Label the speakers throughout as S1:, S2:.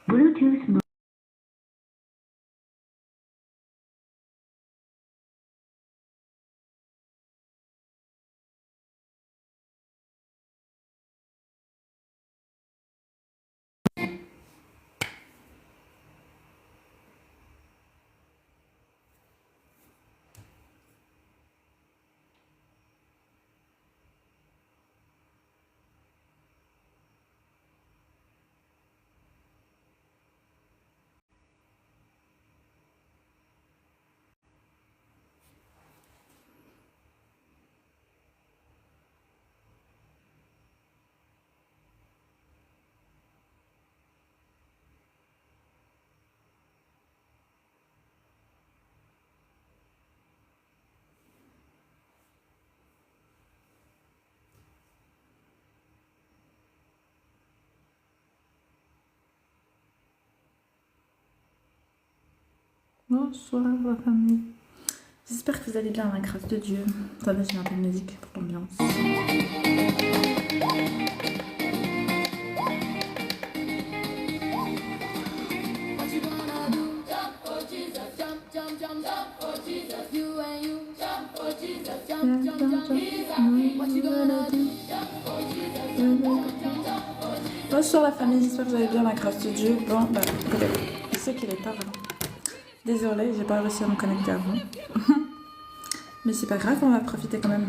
S1: Bluetooth mode. Bonsoir la famille. J'espère que vous allez bien, la grâce de Dieu. Attendez, j'ai un peu de musique pour l'ambiance. Bonsoir la famille, j'espère que vous allez bien, la grâce de Dieu. Bon, bah, écoutez, je sais qu'il est tard. Désolée, j'ai pas réussi à me connecter avant. Mais c'est pas grave, on va profiter quand même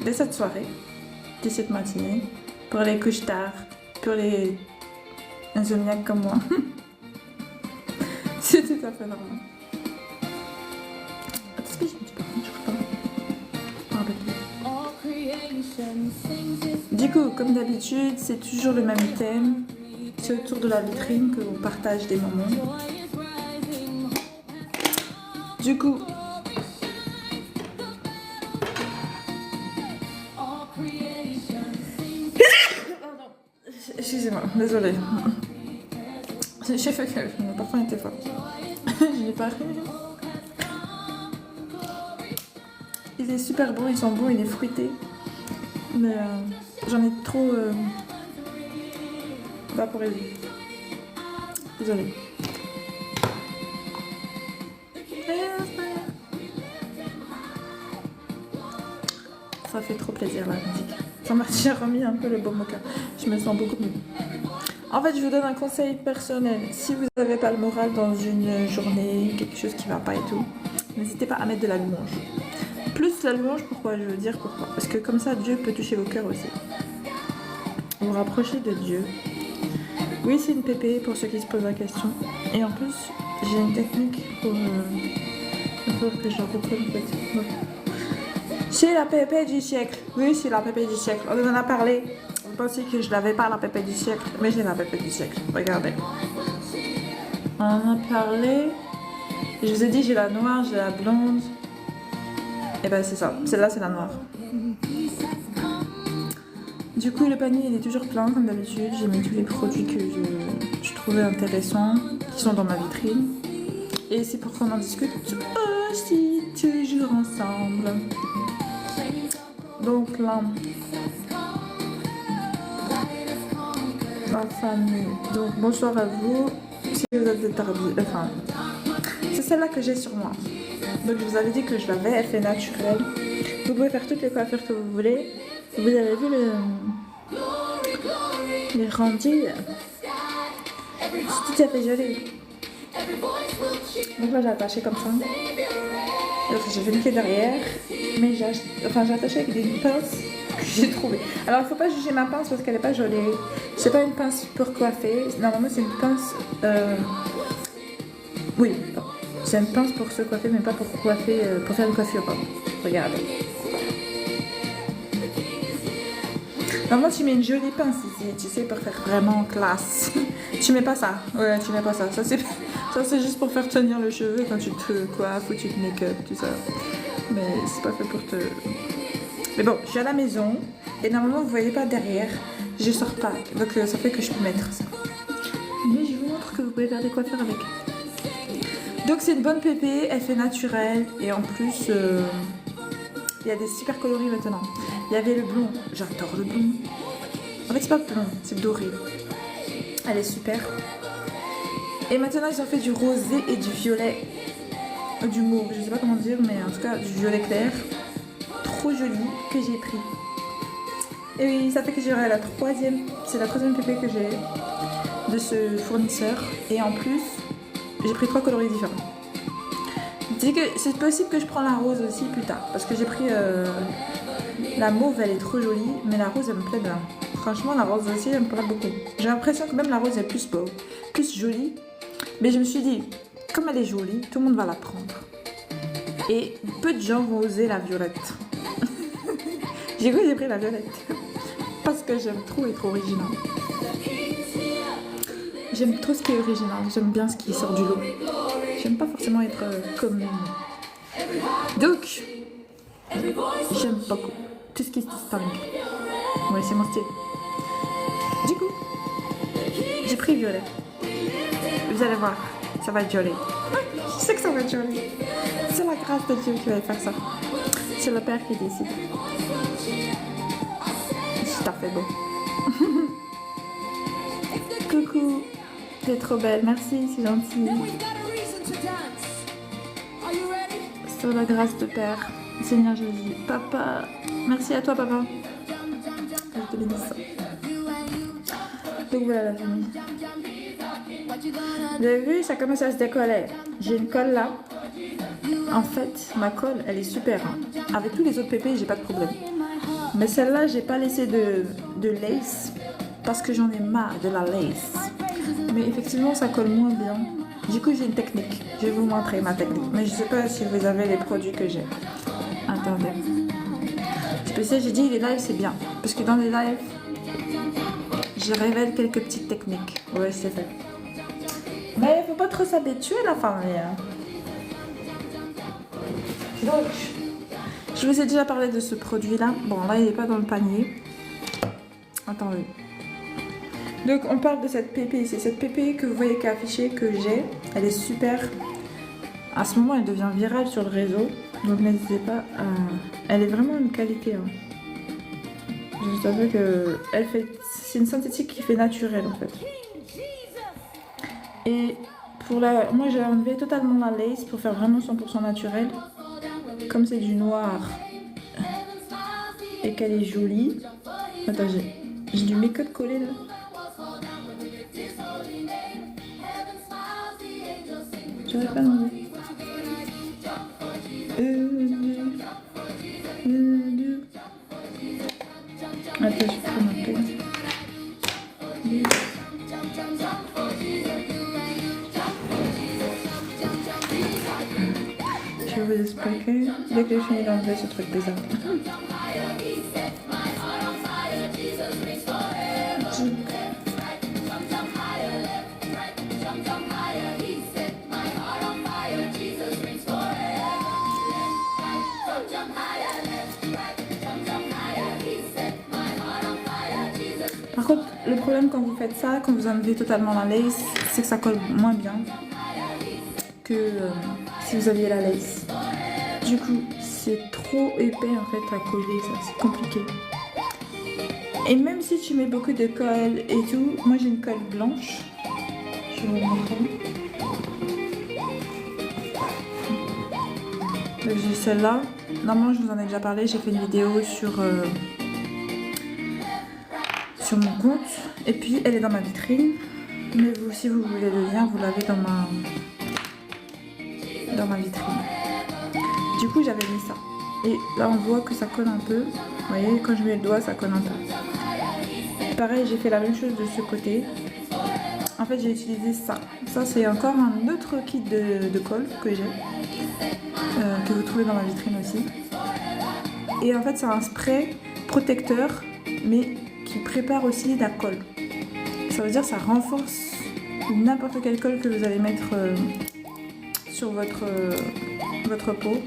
S1: de cette soirée, de cette matinée, pour les couches tard, pour les insomniaques comme moi. C'est tout à fait normal. Attends, je me dis pas, je crois pas. Du coup, comme d'habitude, c'est toujours le même thème. C'est autour de la vitrine que l'on partage des moments. Du coup, excusez-moi, désolée. J'ai fait que mon parfum était fort. Je l'ai pas ri. Il est super bon, il sent bon, il est fruité. Mais j'en ai trop vaporisé. Désolée. Ça fait trop plaisir la musique. Ça m'a déjà remis un peu le baume au cœur. Je me sens beaucoup mieux. En fait, je vous donne un conseil personnel. Si vous n'avez pas le moral dans une journée, quelque chose qui va pas et tout, n'hésitez pas à mettre de la louange. Plus la louange, pourquoi? Je veux dire pourquoi. Parce que comme ça, Dieu peut toucher vos cœurs aussi. Vous rapprochez de Dieu. Oui, c'est une pépé pour ceux qui se posent la question. Et en plus, j'ai une technique pour... Il faut que je la reprenne en fait. Ouais. C'est la pépé du siècle. Oui, c'est la pépé du siècle. On en a parlé. Vous pensez que je n'avais pas la pépé du siècle, mais j'ai la pépé du siècle. Regardez. On en a parlé. Je vous ai dit, j'ai la noire, j'ai la blonde. Et ben c'est ça. Celle-là, c'est la noire. Du coup, le panier, il est toujours plein, comme d'habitude. J'ai mis tous les produits que je trouvais intéressants, qui sont dans ma vitrine. Et c'est pour qu'on en discute aussi, toujours ensemble. Donc là, ma famille. Donc bonsoir à vous. Si vous êtes détardés, enfin, c'est celle-là que j'ai sur moi. Donc je vous avais dit que je l'avais, elle fait naturelle. Vous pouvez faire toutes les coiffures que vous voulez. Vous avez vu les rendus. C'est tout à fait joli. Donc là j'ai attaché comme ça. J'ai fait une clé derrière, mais j'ai attaché avec des pinces que j'ai trouvées. Alors il ne faut pas juger ma pince parce qu'elle n'est pas jolie. C'est pas une pince pour coiffer. Normalement c'est une pince. Oui, c'est une pince pour se coiffer, mais pas pour coiffer, pour faire une coiffure. Pardon. Regardez. Normalement tu mets une jolie pince ici, tu sais, pour faire vraiment classe. Tu mets pas ça. Ouais, tu mets pas ça. Ça c'est juste pour faire tenir le cheveu quand tu te coiffes ou tu te make-up, tout ça. Mais c'est pas fait pour te... Mais bon, je suis à la maison et normalement vous voyez pas derrière, je sors pas. Donc ça fait que je peux mettre ça. Mais je vous montre que vous pouvez faire des coiffures avec. Donc c'est une bonne pépé, elle fait naturelle et en plus il y a des super coloris maintenant. Il y avait le blond, j'adore le blond. En fait, c'est pas blond, c'est doré. Elle est super. Et maintenant, ils ont fait du rosé et du violet. Du mauve, je sais pas comment dire, mais en tout cas, du violet clair. Trop joli que j'ai pris. Et oui, ça fait que j'aurai la troisième. C'est la troisième pépé que j'ai de ce fournisseur. Et en plus, j'ai pris 3 coloris différents. Dis que c'est possible que je prends la rose aussi plus tard. Parce que j'ai pris la mauve, elle est trop jolie. Mais la rose, elle me plaît bien. Franchement, la rose aussi, elle me plaît beaucoup. J'ai l'impression que même la rose est plus beau, plus jolie. Mais je me suis dit, comme elle est jolie, tout le monde va la prendre. Et peu de gens vont oser la violette. J'ai pris la violette. Parce que j'aime trop être original. J'aime trop ce qui est original. J'aime bien ce qui sort du lot. J'aime pas forcément être comme... Donc, j'aime beaucoup tout ce qui est distingue. Ouais, c'est mon style. Du coup, j'ai pris violet. Vous allez voir, ça va être joli. Je sais que ça va être joli. C'est la grâce de Dieu qui va faire ça. C'est le Père qui décide. C'est tout à fait beau. Coucou, t'es trop belle. Merci, c'est gentil. C'est la grâce de Père. Seigneur Jésus. Papa, merci à toi, papa. Je te bénisse. Donc voilà la famille. Vous avez vu, ça commence à se décoller. J'ai une colle là. En fait, ma colle, elle est super. Hein. Avec tous les autres pépés, j'ai pas de problème. Mais celle-là, j'ai pas laissé de lace parce que j'en ai marre de la lace. Mais effectivement, ça colle moins bien. Du coup, j'ai une technique. Je vais vous montrer ma technique. Mais je sais pas si vous avez les produits que j'ai. Attendez. Spécial, j'ai dit les lives, c'est bien. Parce que dans les lives, je révèle quelques petites techniques. Ouais, c'est fait. Mais il faut pas trop s'habituer, la famille. Donc, je vous ai déjà parlé de ce produit-là. Bon, là, il n'est pas dans le panier. Attendez. Donc, on parle de cette pépé. C'est cette pépé que vous voyez qui est affichée, que j'ai. Elle est super. À ce moment, elle devient virale sur le réseau. Donc, n'hésitez pas à... Elle est vraiment une qualité. Hein. Je savais que... C'est une synthétique qui fait naturel, en fait. Et pour la... Moi, j'ai enlevé totalement la lace pour faire vraiment 100% naturel. Comme c'est du noir et qu'elle est jolie. Attends, j'ai du make-up collé là. J'arrive pas à l'enlever. Attends, je prends ma peine. Je vais vous expliquer dès que j'ai fini d'enlever ce truc bizarre. Par contre, le problème quand vous faites ça, quand vous enlevez totalement la lace, c'est que ça colle moins bien que si vous aviez la lace. Du coup, c'est trop épais en fait à coller, ça, c'est compliqué. Et même si tu mets beaucoup de colle et tout, moi j'ai une colle blanche. Je vais vous montrer. J'ai celle-là. Normalement, je vous en ai déjà parlé. J'ai fait une vidéo sur mon compte. Et puis, elle est dans ma vitrine. Mais vous, si vous voulez le lien, vous l'avez dans ma vitrine. Du coup, j'avais mis ça. Et là, on voit que ça colle un peu. Vous voyez, quand je mets le doigt, ça colle un peu. Pareil, j'ai fait la même chose de ce côté. En fait, j'ai utilisé ça. Ça, c'est encore un autre kit de colle que j'ai. Que vous trouvez dans ma vitrine aussi. Et en fait, c'est un spray protecteur, mais qui prépare aussi la colle. Ça veut dire que ça renforce n'importe quelle colle que vous allez mettre sur votre peau.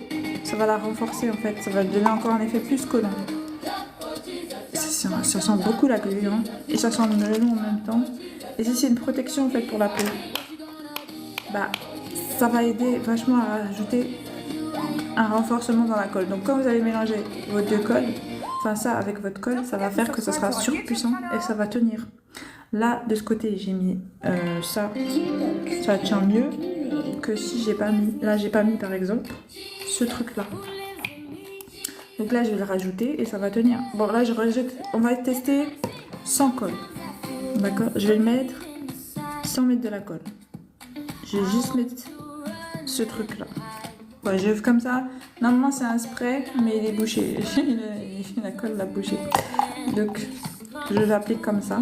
S1: Ça va la renforcer en fait, ça va donner encore un effet plus collant. Ça sent beaucoup la glu, hein, et ça sent le melon en même temps. Et si c'est une protection en fait pour la peau, bah ça va aider vachement à rajouter un renforcement dans la colle. Donc quand vous allez mélanger vos deux colles, enfin ça avec votre colle, ça va faire que ça sera surpuissant et ça va tenir. Là, de ce côté, j'ai mis ça tient mieux que si j'ai pas mis, là j'ai pas mis par exemple ce truc là. Donc là je vais le rajouter et ça va tenir. Bon là je rajoute, on va tester sans colle, d'accord? Je vais le mettre sans mettre de la colle. Je vais juste mettre ce truc là. Ouais, je comme ça. Normalement c'est un spray mais il est bouché. La colle l'a bouché. Donc je l'applique comme ça.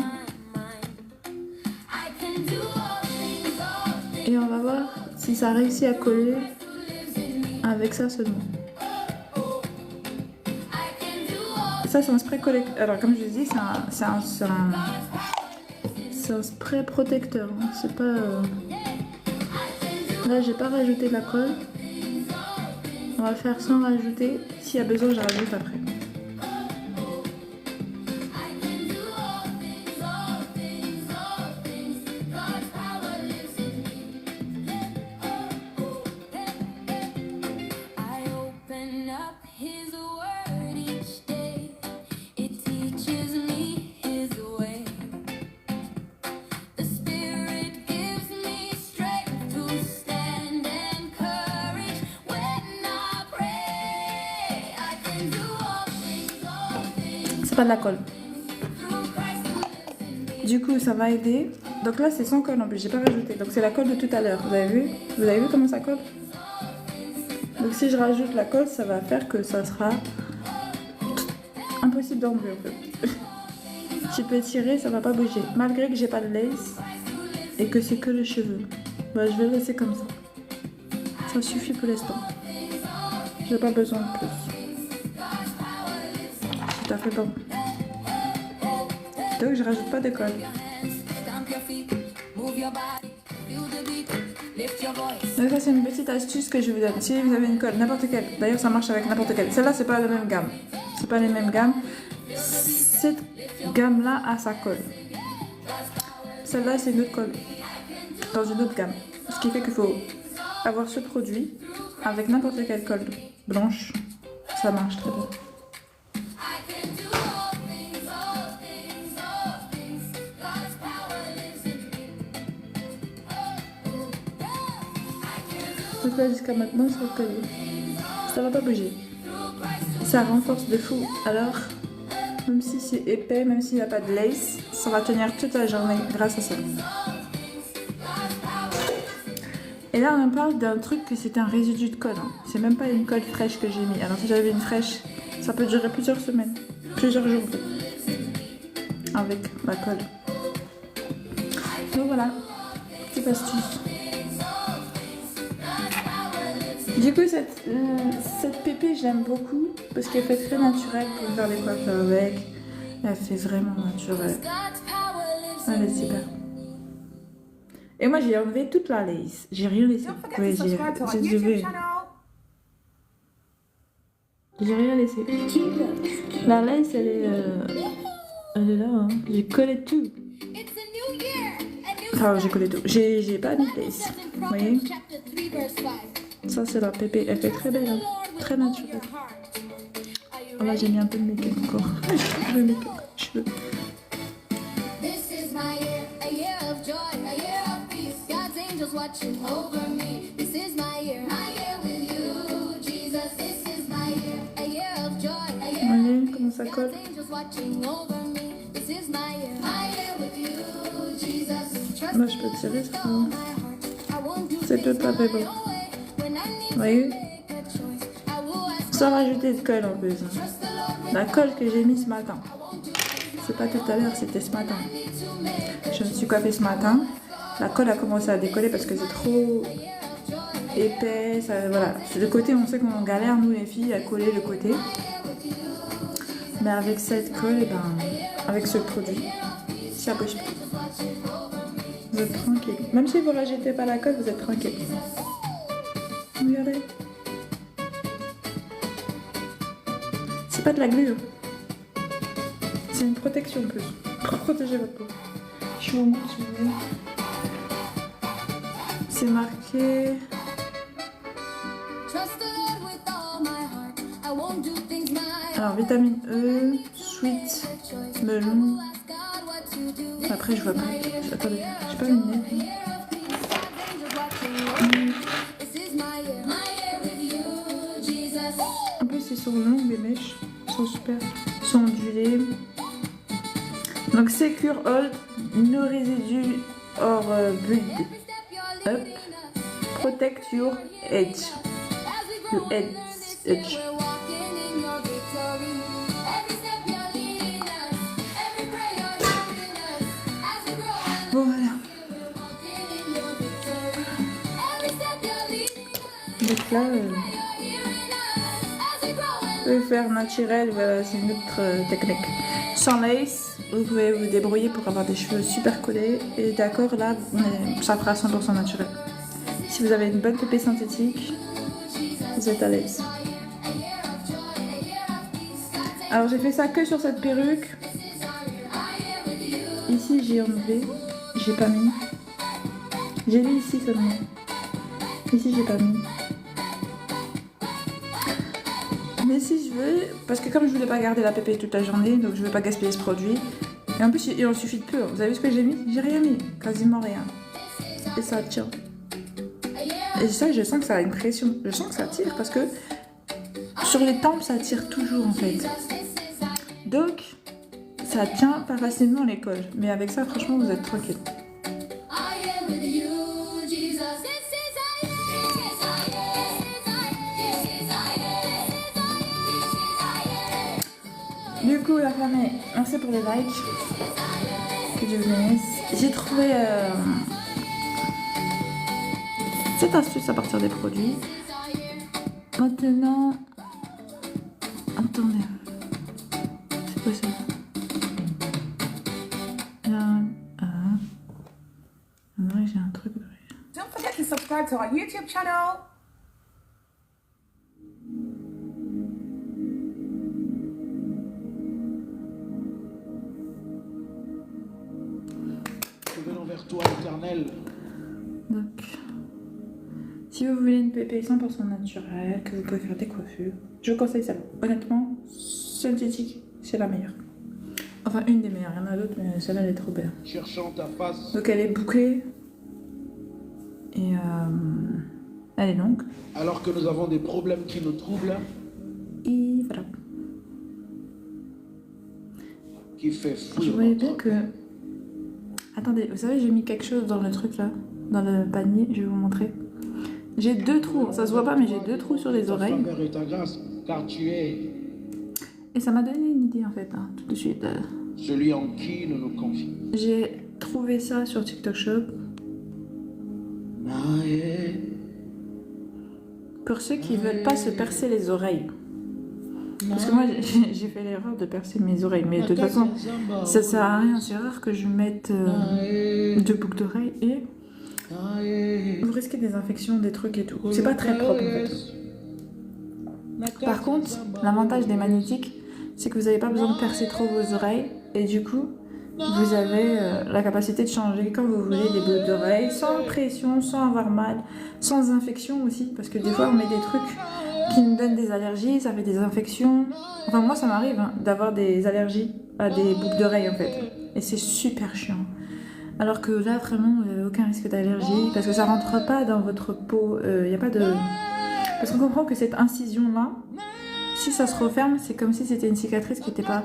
S1: Et on va voir si ça réussit à coller avec ça seulement. Ça c'est un spray collecteur. Alors comme je vous dis, c'est un spray protecteur. Hein. C'est pas... Là j'ai pas rajouté de la colle. On va faire sans rajouter. S'il y a besoin, je rajoute après. C'est pas de la colle. Du coup, ça va aider. Donc là, c'est sans colle en plus, j'ai pas rajouté. Donc c'est la colle de tout à l'heure. Vous avez vu? Vous avez vu comment ça colle? Donc si je rajoute la colle, ça va faire que ça sera impossible d'enlever en fait. Tu peux tirer, ça va pas bouger. Malgré que j'ai pas de lace et que c'est que les cheveux. Bah, je vais le laisser comme ça. Ça suffit pour l'instant. J'ai pas besoin de plus. Tout à fait bon. Donc je rajoute pas de colle. Donc ça c'est une petite astuce que je vous donne. Si vous avez une colle, n'importe quelle, d'ailleurs ça marche avec n'importe quelle. Celle-là c'est pas la même gamme. C'est pas les mêmes gammes. Cette gamme-là a sa colle. Celle-là c'est une autre colle. Dans une autre gamme. Ce qui fait qu'il faut avoir ce produit avec n'importe quelle colle blanche. Ça marche très bien. Donc là jusqu'à maintenant ça va coller. Ça va pas bouger. Ça renforce de fou. Alors même si c'est épais, même s'il n'y a pas de lace, ça va tenir toute la journée grâce à ça. Et là on parle d'un truc que c'est un résidu de colle. Hein. C'est même pas une colle fraîche que j'ai mis. Alors si j'avais une fraîche, ça peut durer plusieurs semaines, plusieurs jours avec la colle. Donc voilà, petite astuce. Du coup, cette pépé, je l'aime beaucoup parce qu'elle fait très naturelle pour faire des coiffures avec. Elle fait vraiment naturelle. Elle est super. Et moi, j'ai enlevé toute la lace. J'ai rien laissé. Oui, j'ai rien laissé. La lace, elle est là. Hein. J'ai collé tout. Enfin, j'ai collé tout. J'ai pas mis de lace. Vous voyez? Ça c'est la pépé, elle fait très belle, hein. Très naturelle. Oh là j'ai mis un peu de make-up encore. Le make-up, cheveux. Voyez comment ça colle. Moi je peux tirer ça. C'est tout pas très beau. Vous voyez? Sans rajouter de colle en plus. Hein. La colle que j'ai mise ce matin. C'est pas tout à l'heure, c'était ce matin. Je me suis coiffée ce matin. La colle a commencé à décoller parce que c'est trop épais. Ça, voilà. Le côté, on sait qu'on galère, nous les filles, à coller le côté. Mais avec cette colle, et ben, avec ce produit, ça bouge pas. Vous êtes tranquille. Même si vous ne rajoutez pas la colle, vous êtes tranquille. Regardez. C'est pas de la glu. C'est une protection en plus. Pour protéger votre peau. Je vous montre si vous voulez. C'est marqué. Alors, vitamine E, sweet, melon. Après, je vois pas. Attendez, j'ai pas une nez. En plus, ils sont longs, les mèches. Ils sont super. Ils sont ondulés. Donc, Secure Hold, no residue or build up. Protect your edge. Your edge. Bon, voilà. Donc là, le faire naturel, voilà, c'est une autre technique. Sans lace, vous pouvez vous débrouiller pour avoir des cheveux super collés. Et d'accord, là, ça fera 100% naturel. Si vous avez une bonne pépé synthétique, vous êtes à l'aise. Alors j'ai fait ça que sur cette perruque. Ici j'ai enlevé, j'ai pas mis. J'ai mis ici seulement. Ici j'ai pas mis. Mais si je veux, parce que comme je voulais pas garder la pépé toute la journée, donc je veux pas gaspiller ce produit. Et en plus il en suffit de peu. Vous avez vu ce que j'ai mis? J'ai rien mis, quasiment rien. Et ça tient. Et ça, je sens que ça a une pression. Je sens que ça tire parce que sur les tempes, ça tire toujours en fait. Donc, ça tient pas facilement les cols. Mais avec ça, franchement, vous êtes tranquille. Du coup, la famille, merci pour les likes. Que Dieu vous bénisse. J'ai trouvé cette astuce à partir des produits. Maintenant, attendez, c'est quoi ça? J'ai un truc.
S2: Don't forget to subscribe to our YouTube channel.
S3: Venons vers toi, éternel.
S1: Donc, si vous voulez une pépé 100% naturelle, que vous pouvez faire des coiffures, je vous conseille celle-là. Honnêtement, synthétique, c'est la meilleure. Enfin, une des meilleures. Il y en a d'autres, mais celle-là, elle est trop belle.
S3: Cherchant ta face.
S1: Donc, elle est bouclée. Et elle est longue.
S3: Alors que nous avons des problèmes qui nous troublent.
S1: Et voilà.
S3: Qui fait fou.
S1: Je voyais bien que... Attendez, vous savez, j'ai mis quelque chose dans le truc là. Dans le panier, je vais vous montrer. J'ai 2 trous. Ça se voit pas, mais j'ai 2 trous sur les oreilles.
S3: Et ta grâce, car tu es...
S1: Et ça m'a donné une idée en fait, hein, tout de suite.
S3: Celui en qui nous nous confions.
S1: J'ai trouvé ça sur TikTok Shop. Pour ceux qui veulent pas se percer les oreilles. Parce que moi j'ai fait l'erreur de percer mes oreilles. Mais de toute façon, ça sert à rien. C'est rare que je mette 2 boucles d'oreilles et vous risquez des infections, des trucs et tout. C'est pas très propre en fait. Par contre, l'avantage des magnétiques, c'est que vous n'avez pas besoin de percer trop vos oreilles. Et du coup, vous avez la capacité de changer quand vous voulez des boucles d'oreilles, sans pression, sans avoir mal, sans infection aussi. Parce que des fois, on met des trucs qui nous donnent des allergies, ça fait des infections. Enfin, moi, ça m'arrive hein, d'avoir des allergies à des boucles d'oreilles en fait. Et c'est super chiant. Alors que là, vraiment, vous n'avez aucun risque d'allergie parce que ça rentre pas dans votre peau. Il n'y a pas de... Parce qu'on comprend que cette incision-là, si ça se referme, c'est comme si c'était une cicatrice qui n'était pas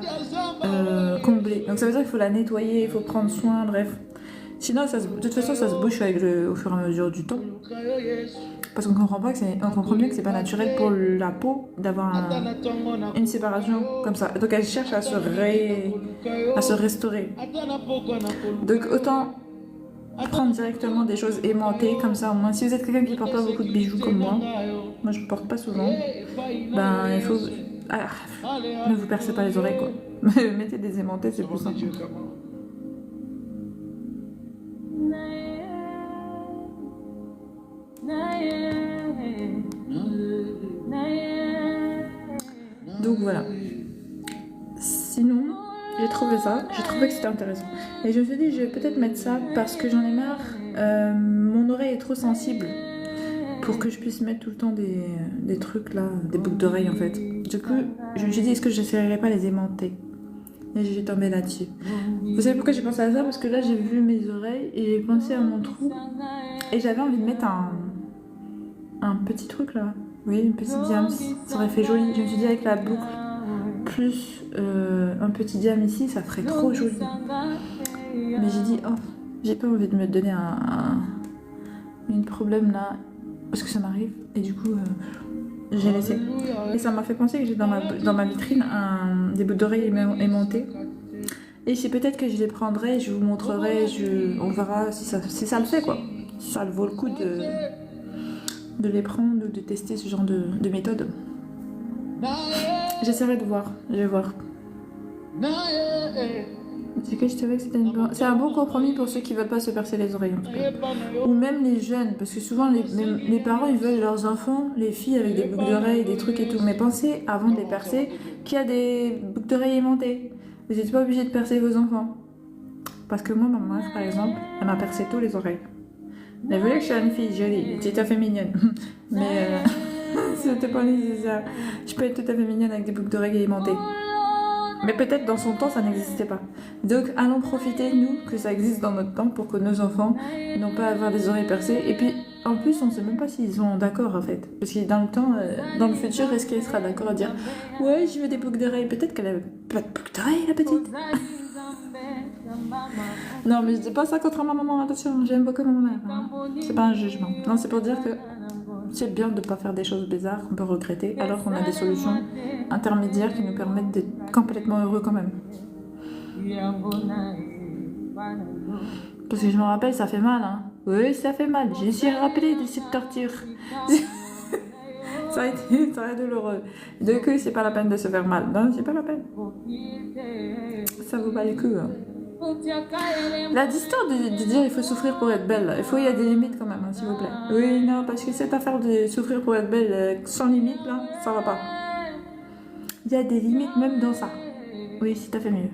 S1: comblée. Donc ça veut dire qu'il faut la nettoyer, il faut prendre soin, bref. Sinon, ça de toute façon, ça se bouche avec au fur et à mesure du temps. Parce qu'on comprend pas que on comprend bien que c'est pas naturel pour la peau d'avoir une séparation comme ça. Donc elle cherche à se restaurer. Donc autant prendre directement des choses aimantées comme ça au moins. Si vous êtes quelqu'un qui porte pas beaucoup de bijoux comme moi je porte pas souvent, ben il faut... ne vous percez pas les oreilles quoi. Mettez des aimantés, c'est plus simple. Donc voilà. Sinon, j'ai trouvé ça, j'ai trouvé que c'était intéressant. Et je me suis dit, je vais peut-être mettre ça parce que j'en ai marre. Mon oreille est trop sensible pour que je puisse mettre tout le temps des trucs là, des boucles d'oreilles en fait. Du coup, je me suis dit, est-ce que je n'essayerais pas les aimanter? Et j'ai tombé là-dessus. Vous savez pourquoi j'ai pensé à ça? Parce que là, j'ai vu mes oreilles et j'ai pensé à mon trou. Et j'avais envie de mettre un petit truc là. Oui, une petite diams. Ça aurait fait joli. Je me suis dit, avec la boucle plus un petit diam ici, ça ferait trop joli. Mais j'ai dit, oh, j'ai pas envie de me donner un problème là. Parce que ça m'arrive. Et du coup, j'ai laissé. Et ça m'a fait penser que j'ai dans ma vitrine des boucles d'oreilles aimantées. Et c'est peut-être que je les prendrai, je vous montrerai, on verra si ça le fait quoi. Si ça vaut le coup de les prendre ou de tester ce genre de méthode. J'essaierai de voir, je vais voir. C'est que je savais que c'est un bon compromis pour ceux qui veulent pas se percer les oreilles en tout cas. Ou même les jeunes, parce que souvent les parents ils veulent leurs enfants, les filles avec des boucles d'oreilles, des trucs et tout. Mais pensez avant de les percer qu'il y a des boucles d'oreilles aimantées. Vous n'êtes pas obligé de percer vos enfants. Parce que moi, ma mère par exemple, elle m'a percé tous les oreilles. Elle voulait que je sois une fille jolie, tout à fait mignonne. Mais c'était pas nécessaire. Je peux être tout à fait mignonne avec des boucles d'oreilles aimantées. Mais peut-être dans son temps, ça n'existait pas. Donc allons profiter, nous, que ça existe dans notre temps pour que nos enfants n'ont pas à avoir des oreilles percées. Et puis, en plus, on ne sait même pas s'ils sont d'accord, en fait. Parce que dans le temps, dans le futur, est-ce qu'elle sera d'accord à dire « Ouais, je veux des boucles d'oreilles ». Peut-être qu'elle a pas de boucles d'oreilles, la petite. Non, mais je dis pas ça contre ma maman, attention, j'aime beaucoup ma mère. Hein. C'est pas un jugement. Non, c'est pour dire que c'est bien de ne pas faire des choses bizarres qu'on peut regretter, alors qu'on a des solutions intermédiaires qui nous permettent d'être complètement heureux quand même. Parce que je me rappelle, ça fait mal, hein. Oui, ça fait mal. Je me suis rappelé de cette torture. Ça a été très douloureux. Donc, c'est pas la peine de se faire mal. Non, c'est pas la peine. Ça vaut pas le coup, hein. La distance de dire il faut souffrir pour être belle, il y a des limites quand même, hein, s'il vous plaît. Oui, non, parce que cette affaire de souffrir pour être belle sans limite, là, ça va pas. Il y a des limites même dans ça. Oui, c'est tout à fait mieux.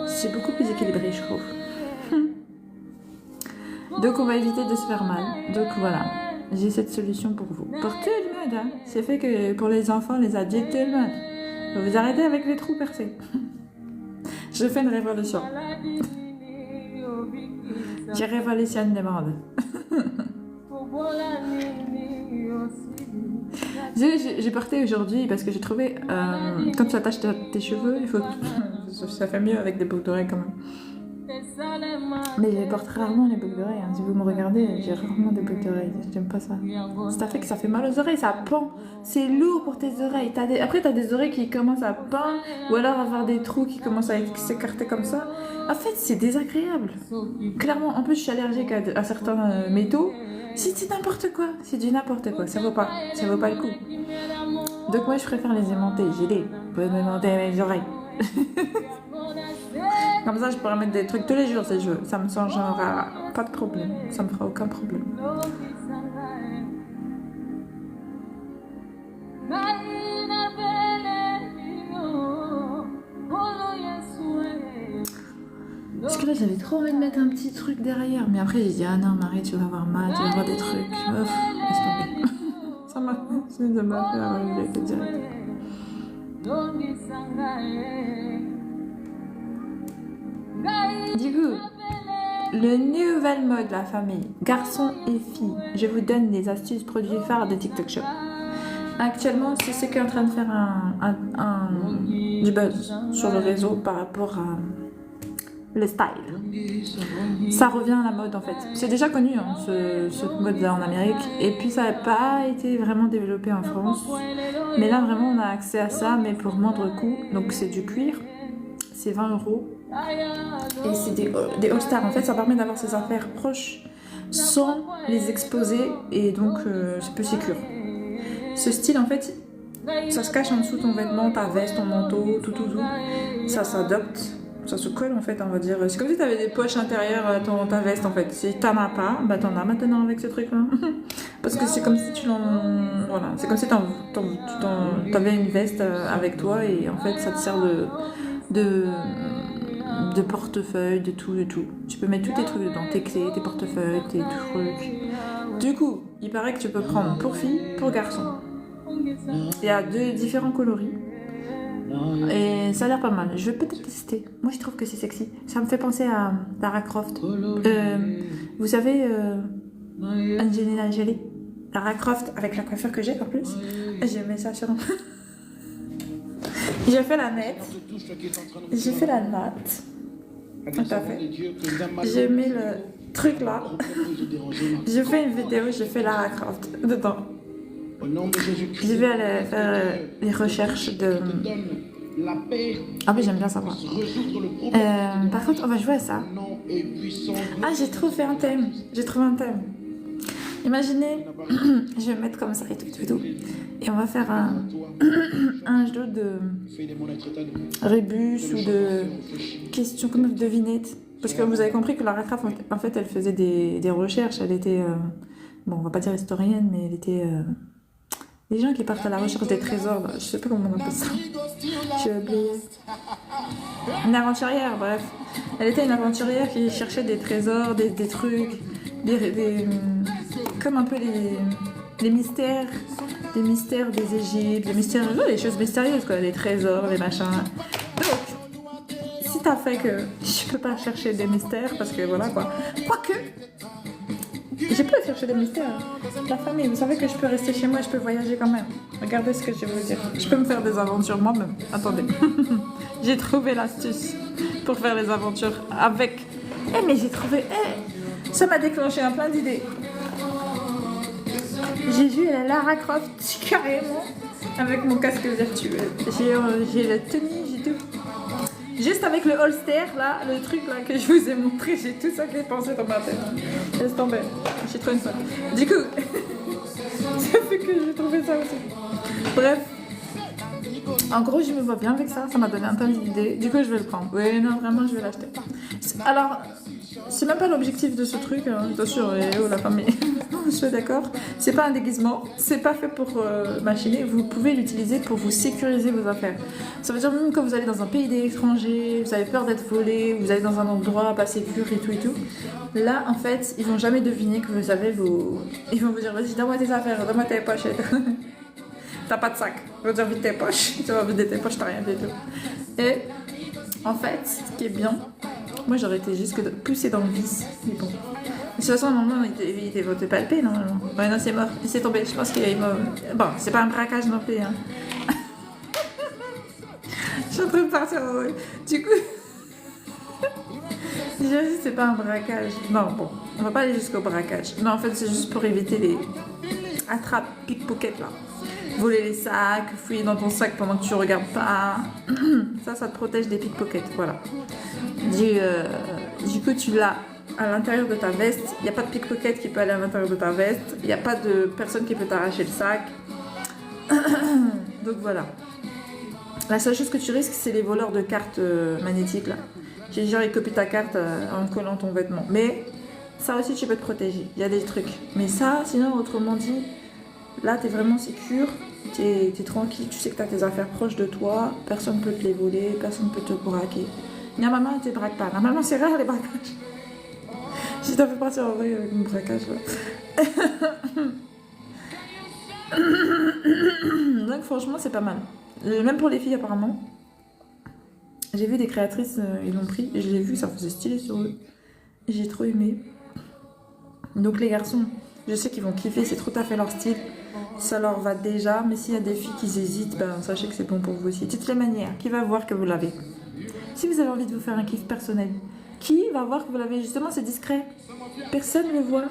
S1: C'est beaucoup plus équilibré, je trouve. Donc, on va éviter de se faire mal. Donc, voilà. J'ai cette solution pour vous. Pour tout le monde, hein. C'est fait que pour les enfants, les adultes, tout le monde. Vous arrêtez avec les trous percés. Je fais une révolution. J'ai révolutionné le monde. J'ai porté aujourd'hui parce que j'ai trouvé quand tu attaches tes cheveux, il faut ça fait mieux avec des boucles d'oreilles quand même. Mais je porte rarement les boucles d'oreilles. Hein. Si vous me regardez, j'ai rarement des boucles d'oreilles. J'aime pas ça. Ça fait que ça fait mal aux oreilles, ça pend. C'est lourd pour tes oreilles. Après, t'as des oreilles qui commencent à pendre ou alors avoir des trous qui commencent à s'écarter comme ça. En fait, c'est désagréable. Clairement, en plus, je suis allergique à certains métaux. C'est n'importe quoi. C'est du n'importe quoi. Ça vaut pas le coup. Donc moi, je préfère les aimanter. J'ai des. Vous pouvez m'aimanter mes oreilles. Comme ça, je pourrais mettre des trucs tous les jours si je veux. Ça me changera pas de problème. Ça me fera aucun problème. Parce que là, j'avais trop envie de mettre un petit truc derrière. Mais après, j'ai dit, ah non, Marie, tu vas avoir mal, tu vas avoir des trucs. Ouf, laisse tomber. Ça m'a fait arrêter direct. Du coup, le nouvel mode, la famille, garçons et filles, je vous donne des astuces produits phares de TikTok Shop. Actuellement, c'est ce qui est en train de faire du buzz sur le réseau par rapport à le style. Ça revient à la mode en fait. C'est déjà connu hein, ce mode-là en Amérique et puis ça n'a pas été vraiment développé en France. Mais là vraiment on a accès à ça mais pour moindre coût. Donc c'est du cuir, c'est 20 € et c'est des all-stars. En fait ça permet d'avoir ses affaires proches sans les exposer et donc c'est plus sécure. Ce style en fait ça se cache en dessous de ton vêtement, ta veste, ton manteau, tout. Ça s'adopte. Ça se colle en fait, on va dire. C'est comme si tu avais des poches intérieures à ta veste en fait. Si t'en as pas, bah t'en as maintenant avec ce truc là. Parce que c'est comme si voilà, c'est comme si t'avais une veste avec toi et en fait ça te sert de portefeuille, de tout. Tu peux mettre tous tes trucs dedans, tes clés, tes portefeuilles, tes trucs. Du coup, il paraît que tu peux prendre pour fille, pour garçon. Il y a deux différents coloris. Et ça a l'air pas mal. Je vais peut-être tester. Moi, je trouve que c'est sexy. Ça me fait penser à Lara Croft. Vous savez, Angelina Jolie. Lara Croft, avec la coiffure que j'ai en plus. J'ai mis ça sur... J'ai fait la nette. J'ai fait la natte. Tout à fait. J'ai mis le truc là. J'ai fait une vidéo, j'ai fait Lara Croft dedans. J'ai vu aller faire les recherches de... Ah oui, j'aime bien savoir. Par contre, on va jouer à ça. Ah, j'ai trouvé un thème. J'ai trouvé un thème. Imaginez, je vais mettre comme ça et tout. Et on va faire un jeu de rébus ou de questions comme de devinettes. Parce que vous avez compris que Lara Croft, en fait, elle faisait des recherches. Elle était, bon, on va pas dire historienne, mais elle était... les gens qui partent à la recherche des trésors, je sais pas comment on appelle ça. J'ai oublié. Une aventurière, bref. Elle était une aventurière qui cherchait des trésors, des trucs, comme un peu les mystères, des mystères des Égyptes, des mystères, les choses mystérieuses quoi, les trésors, les machins. Donc, si t'as fait que je peux pas chercher des mystères parce que voilà quoi. Quoique, je peux chercher des mystères. La famille, vous savez que je peux rester chez moi, je peux voyager quand même. Regardez ce que je vais vous dire. Je peux me faire des aventures moi-même. Attendez. J'ai trouvé l'astuce pour faire les aventures avec... mais j'ai trouvé... ça m'a déclenché un plein d'idées. J'ai vu la Lara Croft carrément avec mon casque virtuel. J'ai la tenue, j'ai tout. Juste avec le holster là, le truc là que je vous ai montré, j'ai tout ça qui est pensé dans ma tête. Laisse tomber, j'ai trop une fois. Du coup, ça fait que j'ai trouvé ça aussi. Bref, en gros, je me vois bien avec ça, ça m'a donné un tas d'idées. Du coup, je vais le prendre. Oui, non, vraiment, je vais l'acheter. Alors, c'est même pas l'objectif de ce truc, hein. Attention, la famille. Je suis d'accord. C'est pas un déguisement, c'est pas fait pour machiner. Vous pouvez l'utiliser pour vous sécuriser vos affaires. Ça veut dire même quand vous allez dans un pays étranger, vous avez peur d'être volé, vous allez dans un endroit pas sécur et tout. Là, en fait, ils vont jamais deviner que vous avez vos... Ils vont vous dire, vas-y, donne-moi tes affaires, donne-moi tes pochettes. T'as pas de sac. Ils vont dire, vide tes poches. Tu vas vider tes poches, t'as rien du tout. Et en fait, ce qui est bien, moi j'aurais été jusque poussée dans le vice. Mais bon. De toute façon, normalement, il était voté palpé, normalement. Ouais, non, c'est mort. Il s'est tombé. Je pense qu'il est mort. Bon, c'est pas un braquage non plus. Hein. Je suis en train de partir. Du coup, déjà, c'est pas un braquage. Non, bon, on va pas aller jusqu'au braquage. Non, en fait, c'est juste pour éviter les attrapes, pickpocket là. Voler les sacs, fouiller dans ton sac pendant que tu regardes pas. Ça te protège des pickpockets, voilà. Du coup, tu l'as à l'intérieur de ta veste. Il n'y a pas de pickpocket qui peut aller à l'intérieur de ta veste. Il n'y a pas de personne qui peut t'arracher le sac. Donc voilà. La seule chose que tu risques, c'est les voleurs de cartes magnétiques là. Qui genre ils copient ta carte en collant ton vêtement. Mais ça aussi, tu peux te protéger. Il y a des trucs. Mais ça, sinon, autrement dit, là, tu es vraiment sécure. Tu es tranquille. Tu sais que tu as tes affaires proches de toi. Personne ne peut te les voler. Personne ne peut te braquer. Normalement, tu ne braques pas. Normalement, c'est rare les braquages. Je t'en fais partir en vrai avec mon braquage. Donc franchement c'est pas mal. Même pour les filles apparemment. J'ai vu des créatrices, ils l'ont pris. Et je l'ai vu, ça faisait stylé sur eux. J'ai trop aimé. Donc les garçons, je sais qu'ils vont kiffer, c'est tout à fait leur style. Ça leur va déjà. Mais s'il y a des filles qui hésitent, ben, sachez que c'est bon pour vous aussi. De toutes les manières, qui va voir que vous l'avez? Si vous avez envie de vous faire un kiff personnel, qui va voir que vous l'avez? Justement, c'est discret. Personne ne le voit.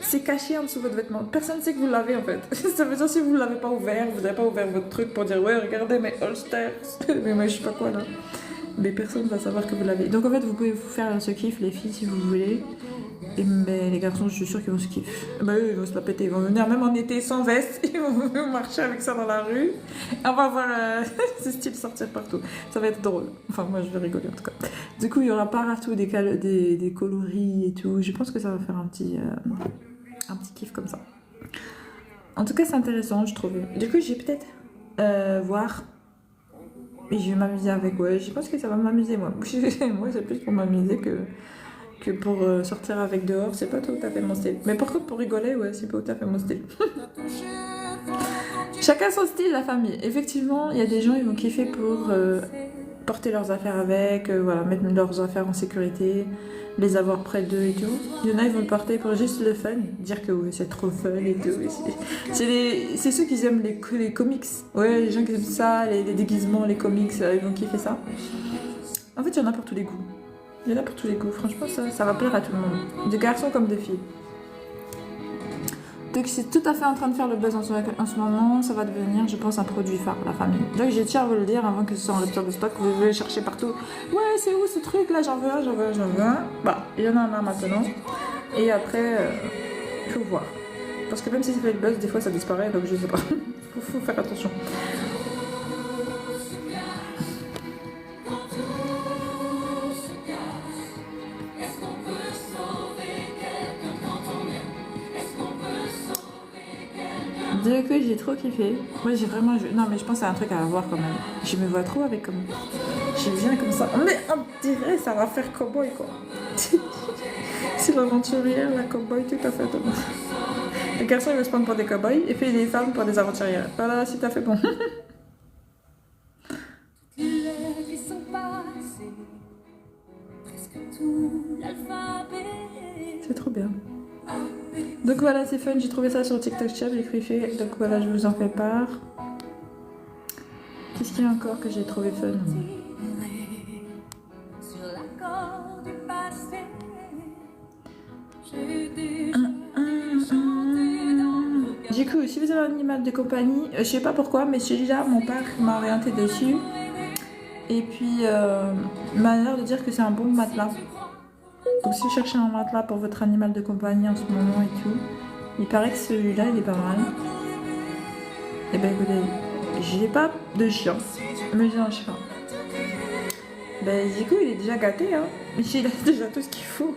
S1: C'est caché en dessous de votre vêtement. Personne ne sait que vous l'avez en fait. Ça veut dire si vous ne l'avez pas ouvert, vous n'avez pas ouvert votre truc pour dire ouais, regardez mes holsters. Mais moi, je sais pas quoi là. Mais personne ne va savoir que vous l'avez. Donc en fait, vous pouvez vous faire ce kiff, les filles, si vous voulez. Et mais les garçons, je suis sûre qu'ils vont se kiffer. Bah eux, ils vont se la péter. Ils vont venir même en été sans veste. Ils vont marcher avec ça dans la rue. On va voir ce style sortir partout. Ça va être drôle. Enfin, moi, je vais rigoler en tout cas. Du coup, il y aura partout des coloris et tout. Je pense que ça va faire un petit kiff comme ça. En tout cas, c'est intéressant, je trouve. Du coup, je vais peut-être voir. Et je vais m'amuser avec. Ouais, je pense que ça va m'amuser, moi. Moi, c'est plus pour m'amuser que pour sortir avec dehors. C'est pas tout à fait mon style. Mais par contre, pour rigoler, ouais, c'est pas tout à fait mon style. Je Chacun son style, la famille. Effectivement, il y a des gens, ils vont kiffer pour porter leurs affaires avec, voilà, mettre leurs affaires en sécurité, les avoir près d'eux et tout. Il y en a, ils vont le porter pour juste le fun, dire que ouais, c'est trop fun et tout. C'est ceux qui aiment les comics. Ouais, les gens qui aiment ça, les déguisements, les comics, ils vont kiffer ça. En fait, il y en a pour tous les goûts. Il y en a pour tous les goûts. Franchement, ça va plaire à tout le monde. De garçons comme de filles. Donc c'est tout à fait en train de faire le buzz en ce moment, ça va devenir, je pense, un produit phare, la famille. Donc je tiens à vous le dire avant que ce soit en rupture de stock, vous devez chercher partout. Ouais, c'est où ce truc là, j'en veux un, j'en veux un, j'en veux un. Bah, il y en a un là maintenant. Et après, il faut voir. Parce que même si ça fait le buzz, des fois ça disparaît, donc je sais pas. faut faire attention. De que j'ai trop kiffé. Moi j'ai vraiment. Non mais je pense que c'est un truc à avoir quand même. Je me vois trop avec comme. Je viens comme ça. Mais on dirait ça va faire cowboy quoi. C'est l'aventurière, la cowboy, tout à fait. Les garçons ils veulent se prendre pour des cowboys et puis les femmes pour des aventurières. Voilà, si t'as fait bon. C'est trop bien. Donc voilà, c'est fun, j'ai trouvé ça sur TikTok Shop, j'ai kiffé, donc voilà, je vous en fais part. Qu'est-ce qu'il y a encore que j'ai trouvé fun? Du coup, si vous avez un animal de compagnie, je sais pas pourquoi, mais celui-là, mon père m'a orienté dessus. Et puis, m'a l'air de dire que c'est un bon matelas. Donc si vous cherchez un matelas pour votre animal de compagnie en ce moment et tout, il paraît que celui-là il est pas mal. Et ben écoutez, j'ai pas de chien, mais j'ai un chat. Ben du coup il est déjà gâté hein, mais il a déjà tout ce qu'il faut.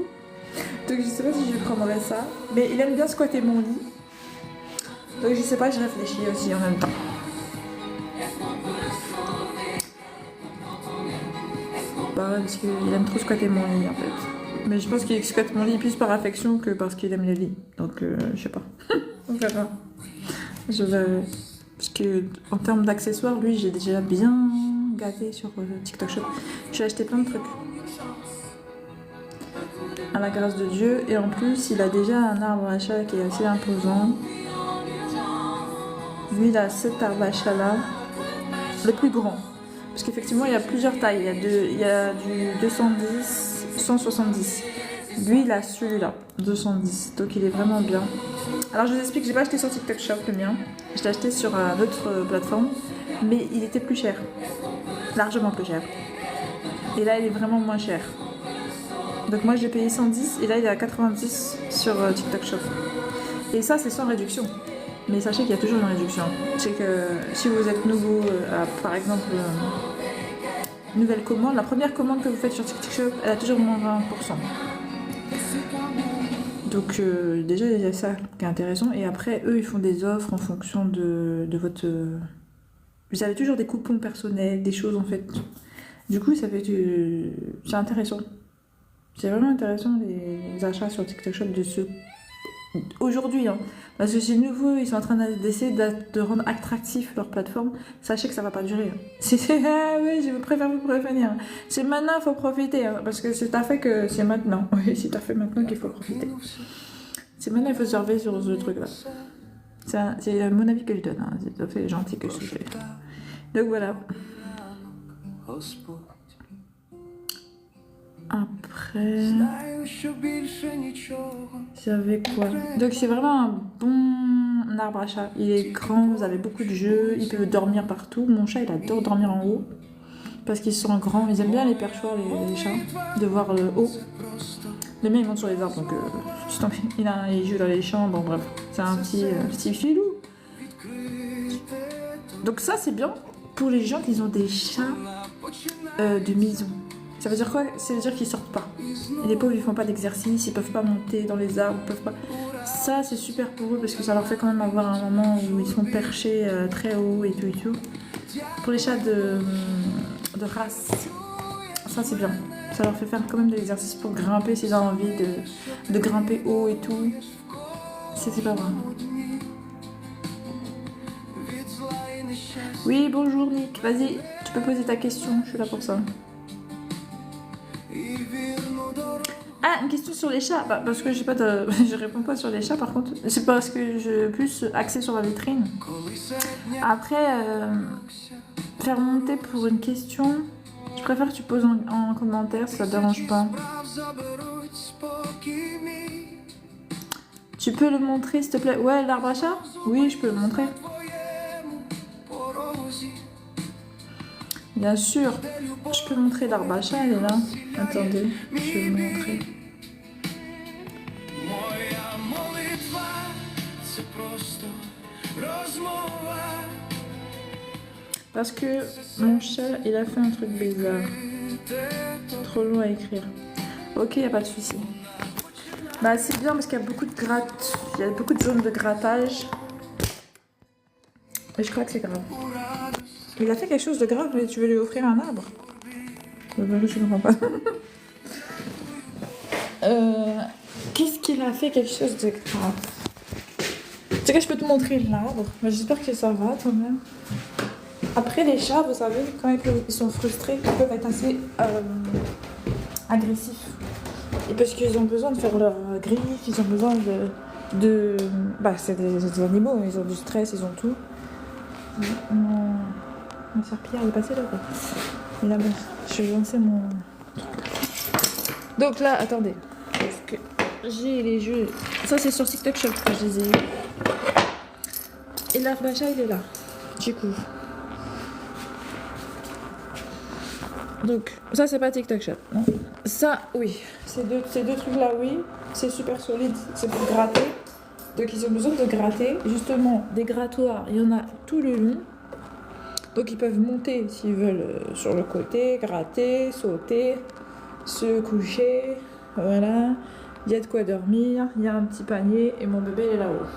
S1: Donc je sais pas si je prendrais ça, mais il aime bien squatter mon lit. Donc je sais pas, je réfléchis aussi en même temps. Bah ouais, parce qu'il aime trop squatter mon lit en fait. Mais je pense qu'il squatte mon lit plus par affection que parce qu'il aime les lits. Donc, je sais pas. On verra. Je vais... Parce que, en termes d'accessoires, lui, j'ai déjà bien gâté sur TikTok Shop. J'ai acheté plein de trucs. À la grâce de Dieu. Et en plus, il a déjà un arbre à chat qui est assez imposant. Lui, il a cet arbre à chat là. Le plus grand. Parce qu'effectivement, il y a plusieurs tailles. Il y a du 210... 170. Lui, il a celui-là, 210. Donc, il est vraiment bien. Alors, je vous explique, j'ai pas acheté sur TikTok Shop le mien. Je l'ai acheté sur une autre plateforme. Mais il était plus cher. Largement plus cher. Et là, il est vraiment moins cher. Donc, moi, j'ai payé 110. Et là, il est à 90 sur TikTok Shop. Et ça, c'est sans réduction. Mais sachez qu'il y a toujours une réduction. C'est que si vous êtes nouveau, par exemple... nouvelle commande, la première commande que vous faites sur TikTok Shop, elle a toujours moins 20%. Donc déjà il y a ça qui est intéressant. Et après eux ils font des offres en fonction de votre... Vous avez toujours des coupons personnels, des choses en fait. Du coup ça fait c'est intéressant. C'est vraiment intéressant les achats sur TikTok Shop de ce... Aujourd'hui, hein, parce que c'est nouveau, ils sont en train d'essayer de rendre attractif leur plateforme. Sachez que ça va pas durer. Ah oui, je préfère vous prévenir. C'est maintenant, il faut profiter, hein, parce que c'est à fait que c'est maintenant. Oui, c'est à fait maintenant qu'il faut profiter. C'est maintenant, il faut surveiller sur ce truc-là. C'est mon avis que je donne. Hein. C'est tout à fait gentil que je fais. Donc voilà. Après, j'avais quoi? Donc c'est vraiment un bon arbre à chat. Il est grand, vous avez beaucoup de jeux, il peut dormir partout. Mon chat il adore dormir en haut parce qu'ils sont grands. Ils aiment bien les perchoirs, les chats, de voir le haut. Le mien il monte sur les arbres donc il joue dans les champs. Bon bref, c'est un petit filou. Donc ça c'est bien pour les gens qui ont des chats de maison. Ça veut dire quoi? Ça veut dire qu'ils sortent pas. Et les pauvres ils font pas d'exercice, ils peuvent pas monter dans les arbres, ils peuvent pas. Ça c'est super pour eux parce que ça leur fait quand même avoir un moment où ils sont perchés très haut et tout et tout. Pour les chats de race, ça c'est bien. Ça leur fait faire quand même de l'exercice pour grimper s'ils ont envie de grimper haut et tout. C'est pas vrai. Oui, bonjour Nick. Vas-y, tu peux poser ta question. Je suis là pour ça. Ah, une question sur les chats. Bah, parce que j'ai pas de... je réponds pas sur les chats par contre. C'est parce que je plus axé sur la vitrine. Après, faire monter pour une question, je préfère que tu poses en commentaire, ça te dérange pas. Tu peux le montrer s'il te plaît? Ouais, l'arbre à chat? Oui, je peux le montrer. Bien sûr, je peux montrer l'arbre à chat, elle est là. Attendez, je vais vous montrer. Parce que mon chat, il a fait un truc bizarre. Trop long à écrire. Ok, y a pas de souci. Bah c'est bien parce qu'il y a beaucoup de il y a beaucoup de zones de grattage. Et je crois que c'est grave. Il a fait quelque chose de grave, mais tu veux lui offrir un arbre? Je comprends pas. Qu'est-ce qu'il a fait quelque chose de grave? Tu sais que je peux te montrer l'arbre, mais j'espère que ça va quand même. Après les chats, vous savez, quand ils sont frustrés, ils peuvent être assez agressifs. Et parce qu'ils ont besoin de faire leur griffe, ils ont besoin bah c'est des animaux, ils ont du stress, ils ont tout. Mon serpillard est passé là quoi. Et là, je vais lancer mon... Donc là, attendez. Parce que j'ai les jeux... Ça c'est sur TikTok Shop que je les ai eu. Et l'arbre à chat il est là. Du coup. Donc, ça c'est pas TikTok Shop, non. Ça, oui. Ces deux trucs là, oui. C'est super solide, c'est pour gratter. Donc ils ont besoin de gratter. Justement, des grattoirs, il y en a tout le long. Donc ils peuvent monter s'ils veulent sur le côté, gratter, sauter, se coucher. Voilà. Il y a de quoi dormir, il y a un petit panier et mon bébé est là-haut.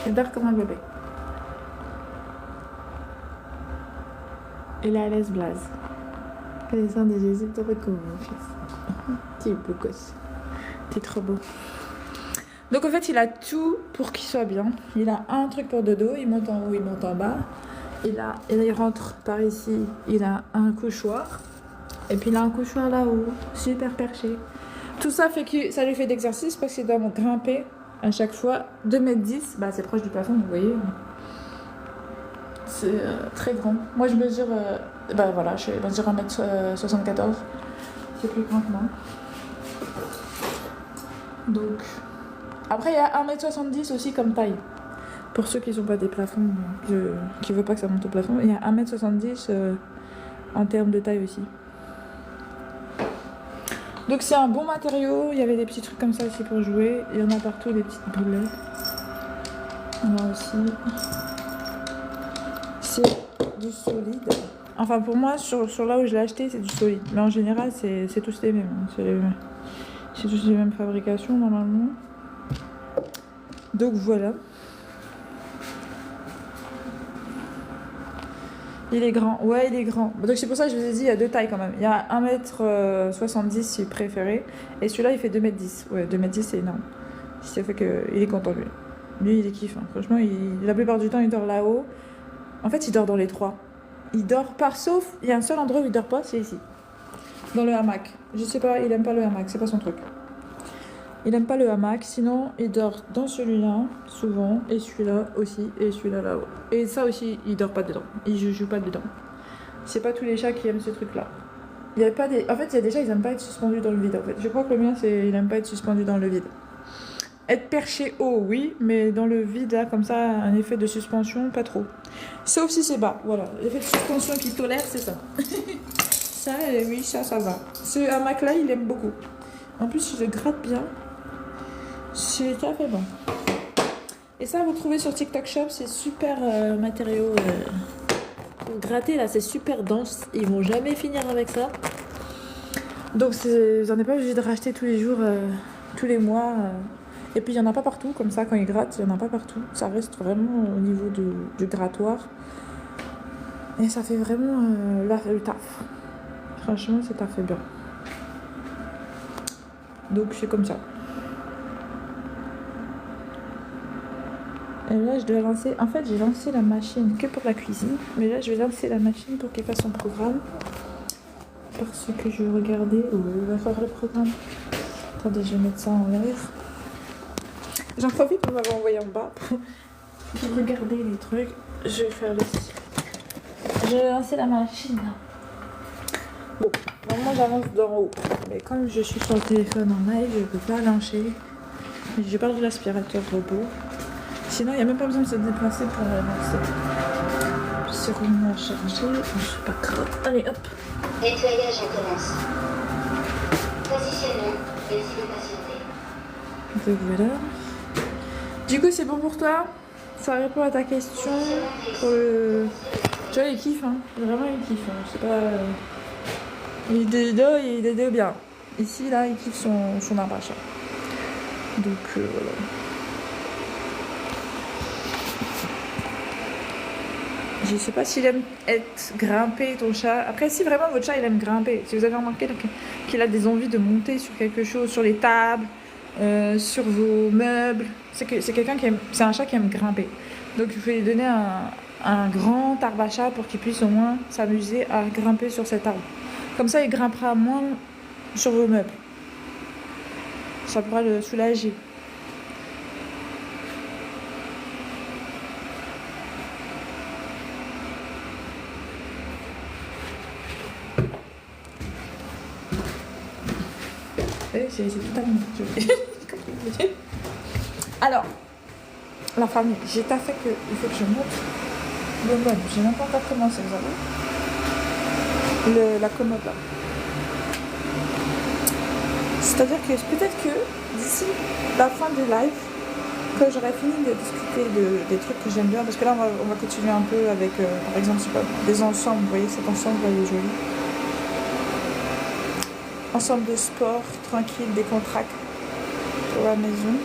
S1: Il dort comme un bébé. Et là, laisse Blaze. Les seins de Jésus, t'en fais comme mon fils. T'es beau gosse. T'es trop beau. Donc en fait, il a tout pour qu'il soit bien. Il a un truc pour dodo, il monte en haut, il monte en bas. Et là, il rentre par ici, il a un couchoir. Et puis il a un couchoir là-haut, super perché. Tout ça fait que ça lui fait d'exercice parce qu'il doit grimper à chaque fois 2,10 m. Bah c'est proche du plafond, vous voyez. C'est très grand. Moi je mesure, bah voilà, je mesure 1,74 m. C'est plus grand que moi. Donc, après il y a 1,70 m aussi comme taille. Pour ceux qui n'ont pas des plafonds, qui ne veulent pas que ça monte au plafond, il y a 1,70 m en termes de taille aussi. Donc c'est un bon matériau, il y avait des petits trucs comme ça aussi pour jouer. Il y en a partout, des petites boulettes. Il y en a aussi. C'est du solide. Enfin pour moi, sur là où je l'ai acheté, c'est du solide. Mais en général, c'est tous les mêmes. C'est tous les mêmes fabrications normalement. Donc voilà. Il est grand, ouais il est grand. Donc c'est pour ça que je vous ai dit il y a deux tailles quand même. Il y a 1,70 m si préféré. Et celui-là il fait 2,10 m. Ouais 2,10 m c'est énorme. Ça fait qu'il est content lui. Lui il est kiff. Hein. Franchement la plupart du temps il dort là-haut. En fait il dort dans les trois. Il dort pas sauf, il y a un seul endroit où il dort pas, c'est ici. Dans le hamac. Je sais pas, il aime pas le hamac, c'est pas son truc. Il aime pas le hamac, sinon il dort dans celui-là, souvent, et celui-là aussi, et celui-là là-haut. Et ça aussi, il dort pas dedans, il joue pas dedans. C'est pas tous les chats qui aiment ce truc-là. Il y a pas des... En fait, il y a des chats, ils aiment pas être suspendus dans le vide, en fait. Je crois que le mien, il aime pas être suspendu dans le vide. Être perché haut, oui, mais dans le vide, là, comme ça, un effet de suspension, pas trop. Sauf si c'est bas, voilà. L'effet de suspension qu'il tolère, c'est ça. Ça, oui, ça va. Ce hamac-là, il aime beaucoup. En plus, si je gratte bien... C'est tout à fait bon. Et ça, vous trouvez sur TikTok Shop, c'est super matériau pour gratter là, c'est super dense. Ils vont jamais finir avec ça. Donc, vous n'en êtes pas obligé de racheter tous les jours, tous les mois. Et puis, il n'y en a pas partout, comme ça, quand ils grattent, il n'y en a pas partout. Ça reste vraiment au niveau du grattoir. Et ça fait vraiment le taf. Franchement, c'est taf fait bien. Donc c'est comme ça. Et là, je dois lancer... En fait, j'ai lancé la machine que pour la cuisine. Mais là, je vais lancer la machine pour qu'elle fasse son programme. Parce que je vais regarder où elle va faire le programme. Attendez, je vais mettre ça en l'air. J'en profite pour m'avoir envoyé en bas pour regarder les trucs. Je vais faire le style. Je vais lancer la machine. Bon, normalement j'avance d'en haut. Mais comme je suis sur le téléphone en live, je ne peux pas lancer. Je parle de l'aspirateur robot. Sinon, il n'y a même pas besoin de se déplacer pour la lancer. Je suis remis à charger. Je suis pas grave. Allez, hop.
S4: Nettoyage commence. Positionnement. Merci de patienter.
S1: Donc voilà. Du coup, c'est bon pour toi? Ça répond à ta question pour le... Tu vois, il kiffe, hein. Vraiment, il kiffe. Hein. C'est pas... Il dédo bien. Ici, là, il kiffe son arrache. Donc, voilà. Je sais pas s'il aime être grimpé, ton chat. Après, si vraiment votre chat, il aime grimper. Si vous avez remarqué qu'il a des envies de monter sur quelque chose, sur les tables, sur vos meubles. C'est quelqu'un qui aime... C'est un chat qui aime grimper. Donc, je vais lui donner un grand arbre à chat pour qu'il puisse au moins s'amuser à grimper sur cet arbre. Comme ça, il grimpera moins sur vos meubles. Ça pourra le soulager. C'est totalement joli. Alors, la famille, j'ai taffé qu'il faut que je monte le meuble. J'ai même pas encore commencé, vous savez. La commode là. C'est-à-dire que peut-être que d'ici la fin du live, quand j'aurai fini de discuter des trucs que j'aime bien, parce que là on va continuer un peu avec, par exemple, je sais pas, des ensembles. Vous voyez, cet ensemble là, il est joli. Ensemble de sport, tranquille, décontracté pour la maison.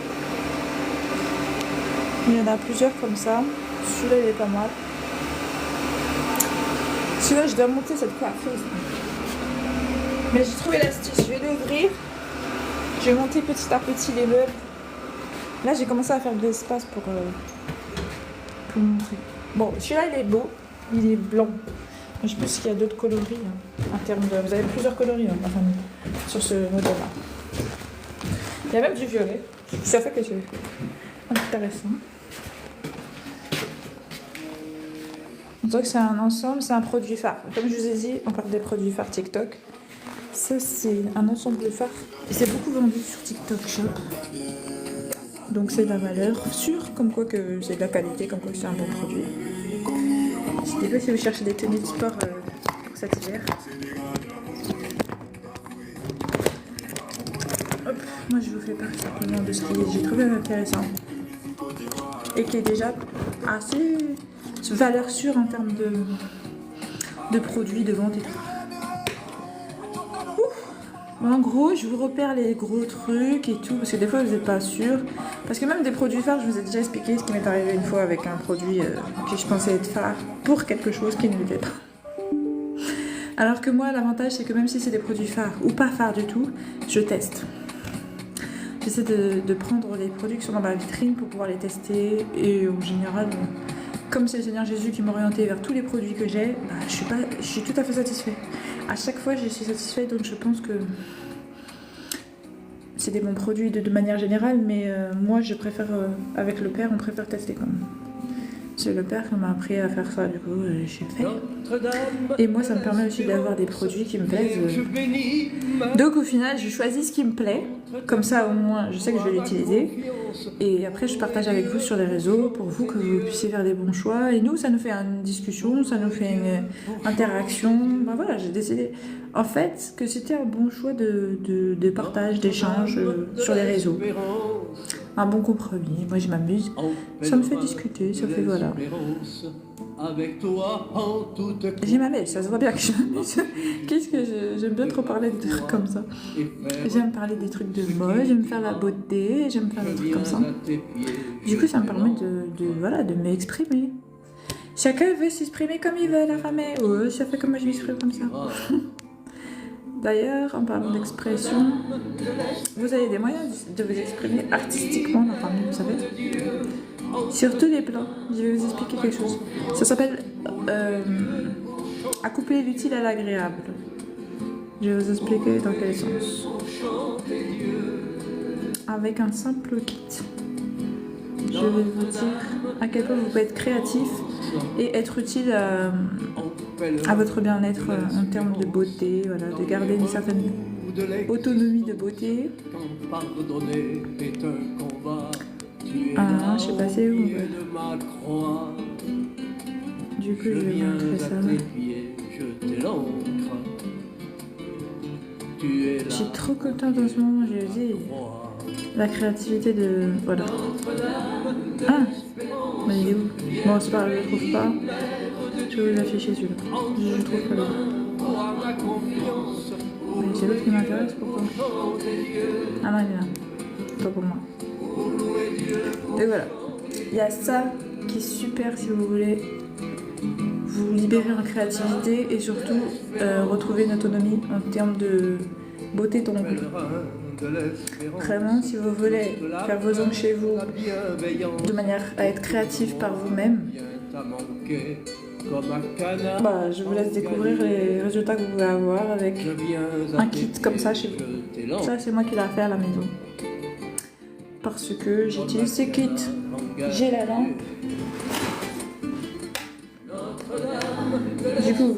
S1: Il y en a plusieurs comme ça. Celui-là, il est pas mal. Celui-là, je dois monter cette coiffeuse. Mais j'ai trouvé l'astuce. Je vais l'ouvrir. Je vais monter petit à petit les meubles. Là, j'ai commencé à faire de l'espace pour montrer. Bon, celui-là, il est beau. Il est blanc. Je pense qu'il y a d'autres coloris. Hein, en termes de... Vous avez plusieurs coloris, hein, enfin, sur ce modèle-là. Il y a même du violet. Ça fait que c'est intéressant. Donc c'est un ensemble, c'est un produit phare. Comme je vous ai dit, on parle des produits phares TikTok. Ça, c'est un ensemble de phares. Et c'est beaucoup vendu sur TikTok Shop. Donc c'est de la valeur sûre, comme quoi que c'est de la qualité, comme quoi que c'est un bon produit. N'hésitez pas si vous cherchez des tenues de sport pour cet hiver. Hop, moi je vous fais part simplement de ce que j'ai trouvé intéressant. Et qui est déjà assez valeur sûre en termes de produits, de vente et tout. En gros, je vous repère les gros trucs et tout, parce que des fois vous n'êtes pas sûr. Parce que même des produits phares, je vous ai déjà expliqué ce qui m'est arrivé une fois avec un produit que je pensais être phare pour quelque chose qui ne l'était pas. Alors que moi, l'avantage, c'est que même si c'est des produits phares ou pas phares du tout, je teste. J'essaie de prendre les produits qui sont dans ma vitrine pour pouvoir les tester. Et en général, comme c'est le Seigneur Jésus qui m'a orienté vers tous les produits que j'ai, bah, je suis tout à fait satisfait. À chaque fois, je suis satisfaite, donc je pense que c'est des bons produits de manière générale, mais moi, je préfère, avec le père, on préfère tester quand même. C'est le père qui m'a appris à faire ça, du coup, j'ai fait. Et moi, ça me permet aussi d'avoir des produits qui me plaisent. Donc au final, je choisis ce qui me plaît, comme ça au moins, je sais que je vais l'utiliser. Et après, je partage avec vous sur les réseaux pour vous, que vous puissiez faire des bons choix. Et nous, ça nous fait une discussion, ça nous fait une interaction. Ben voilà, j'ai décidé, en fait, que c'était un bon choix de partage, d'échange sur les réseaux. Un bon compromis. Moi, je m'amuse. Ça me fait discuter, ça fait voilà. J'ai ma mère, ça se voit bien que je m'amuse. Qu'est-ce que j'aime bien trop parler de trucs comme ça. J'aime parler des trucs de mode, j'aime faire la beauté, j'aime faire des trucs comme ça. Du coup, ça me permet de m'exprimer. Chacun veut s'exprimer comme il veut, la femme. Ouais, ça fait comme moi je m'exprime comme ça. D'ailleurs, en parlant d'expression, vous avez des moyens de vous exprimer artistiquement, la famille, vous savez. Sur tous les plans, je vais vous expliquer quelque chose. Ça s'appelle accoupler l'utile à l'agréable. Je vais vous expliquer dans quel sens. Avec un simple kit, je vais vous dire à quel point vous pouvez être créatif et être utile à votre bien-être en termes de beauté, voilà, de garder une certaine autonomie de beauté. Ah, je sais pas c'est où. Du coup, je vais vous montrer ça. Je suis trop contente en ce moment, je dis. La créativité de... Voilà. Ah, mais il est où? Bon, c'est pas grave, je le trouve pas. Je vais vous afficher celui-là. Je le trouve pas là. Mais c'est l'autre qui m'intéresse, pourquoi? Ah non, il est là. Pas pour moi. Et voilà. Il y a ça qui est super si vous voulez vous libérer en créativité et surtout retrouver une autonomie en termes de beauté d'ongles. Vraiment, si vous voulez faire vos ongles chez vous de manière à être créatif par vous-même, bah, je vous laisse découvrir les résultats que vous pouvez avoir avec un kit comme ça chez vous. Ça, c'est moi qui l'ai fait à la maison. Parce que j'utilise ce kit. J'ai la lampe. Du coup,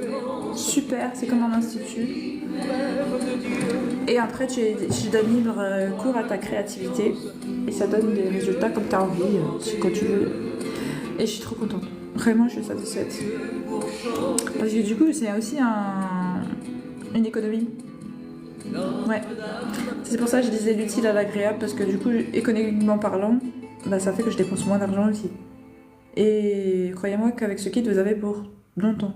S1: super, c'est comme un institut. Et après, tu donnes libre cours à ta créativité. Et ça donne des résultats comme tu as envie, quand tu veux. Et je suis trop contente. Vraiment, je suis satisfaite. Parce que du coup, c'est aussi une économie. Ouais. C'est pour ça que je disais l'utile à l'agréable. Parce que du coup, économiquement parlant, bah, ça fait que je dépense moins d'argent aussi. Et croyez-moi qu'avec ce kit, vous avez pour longtemps.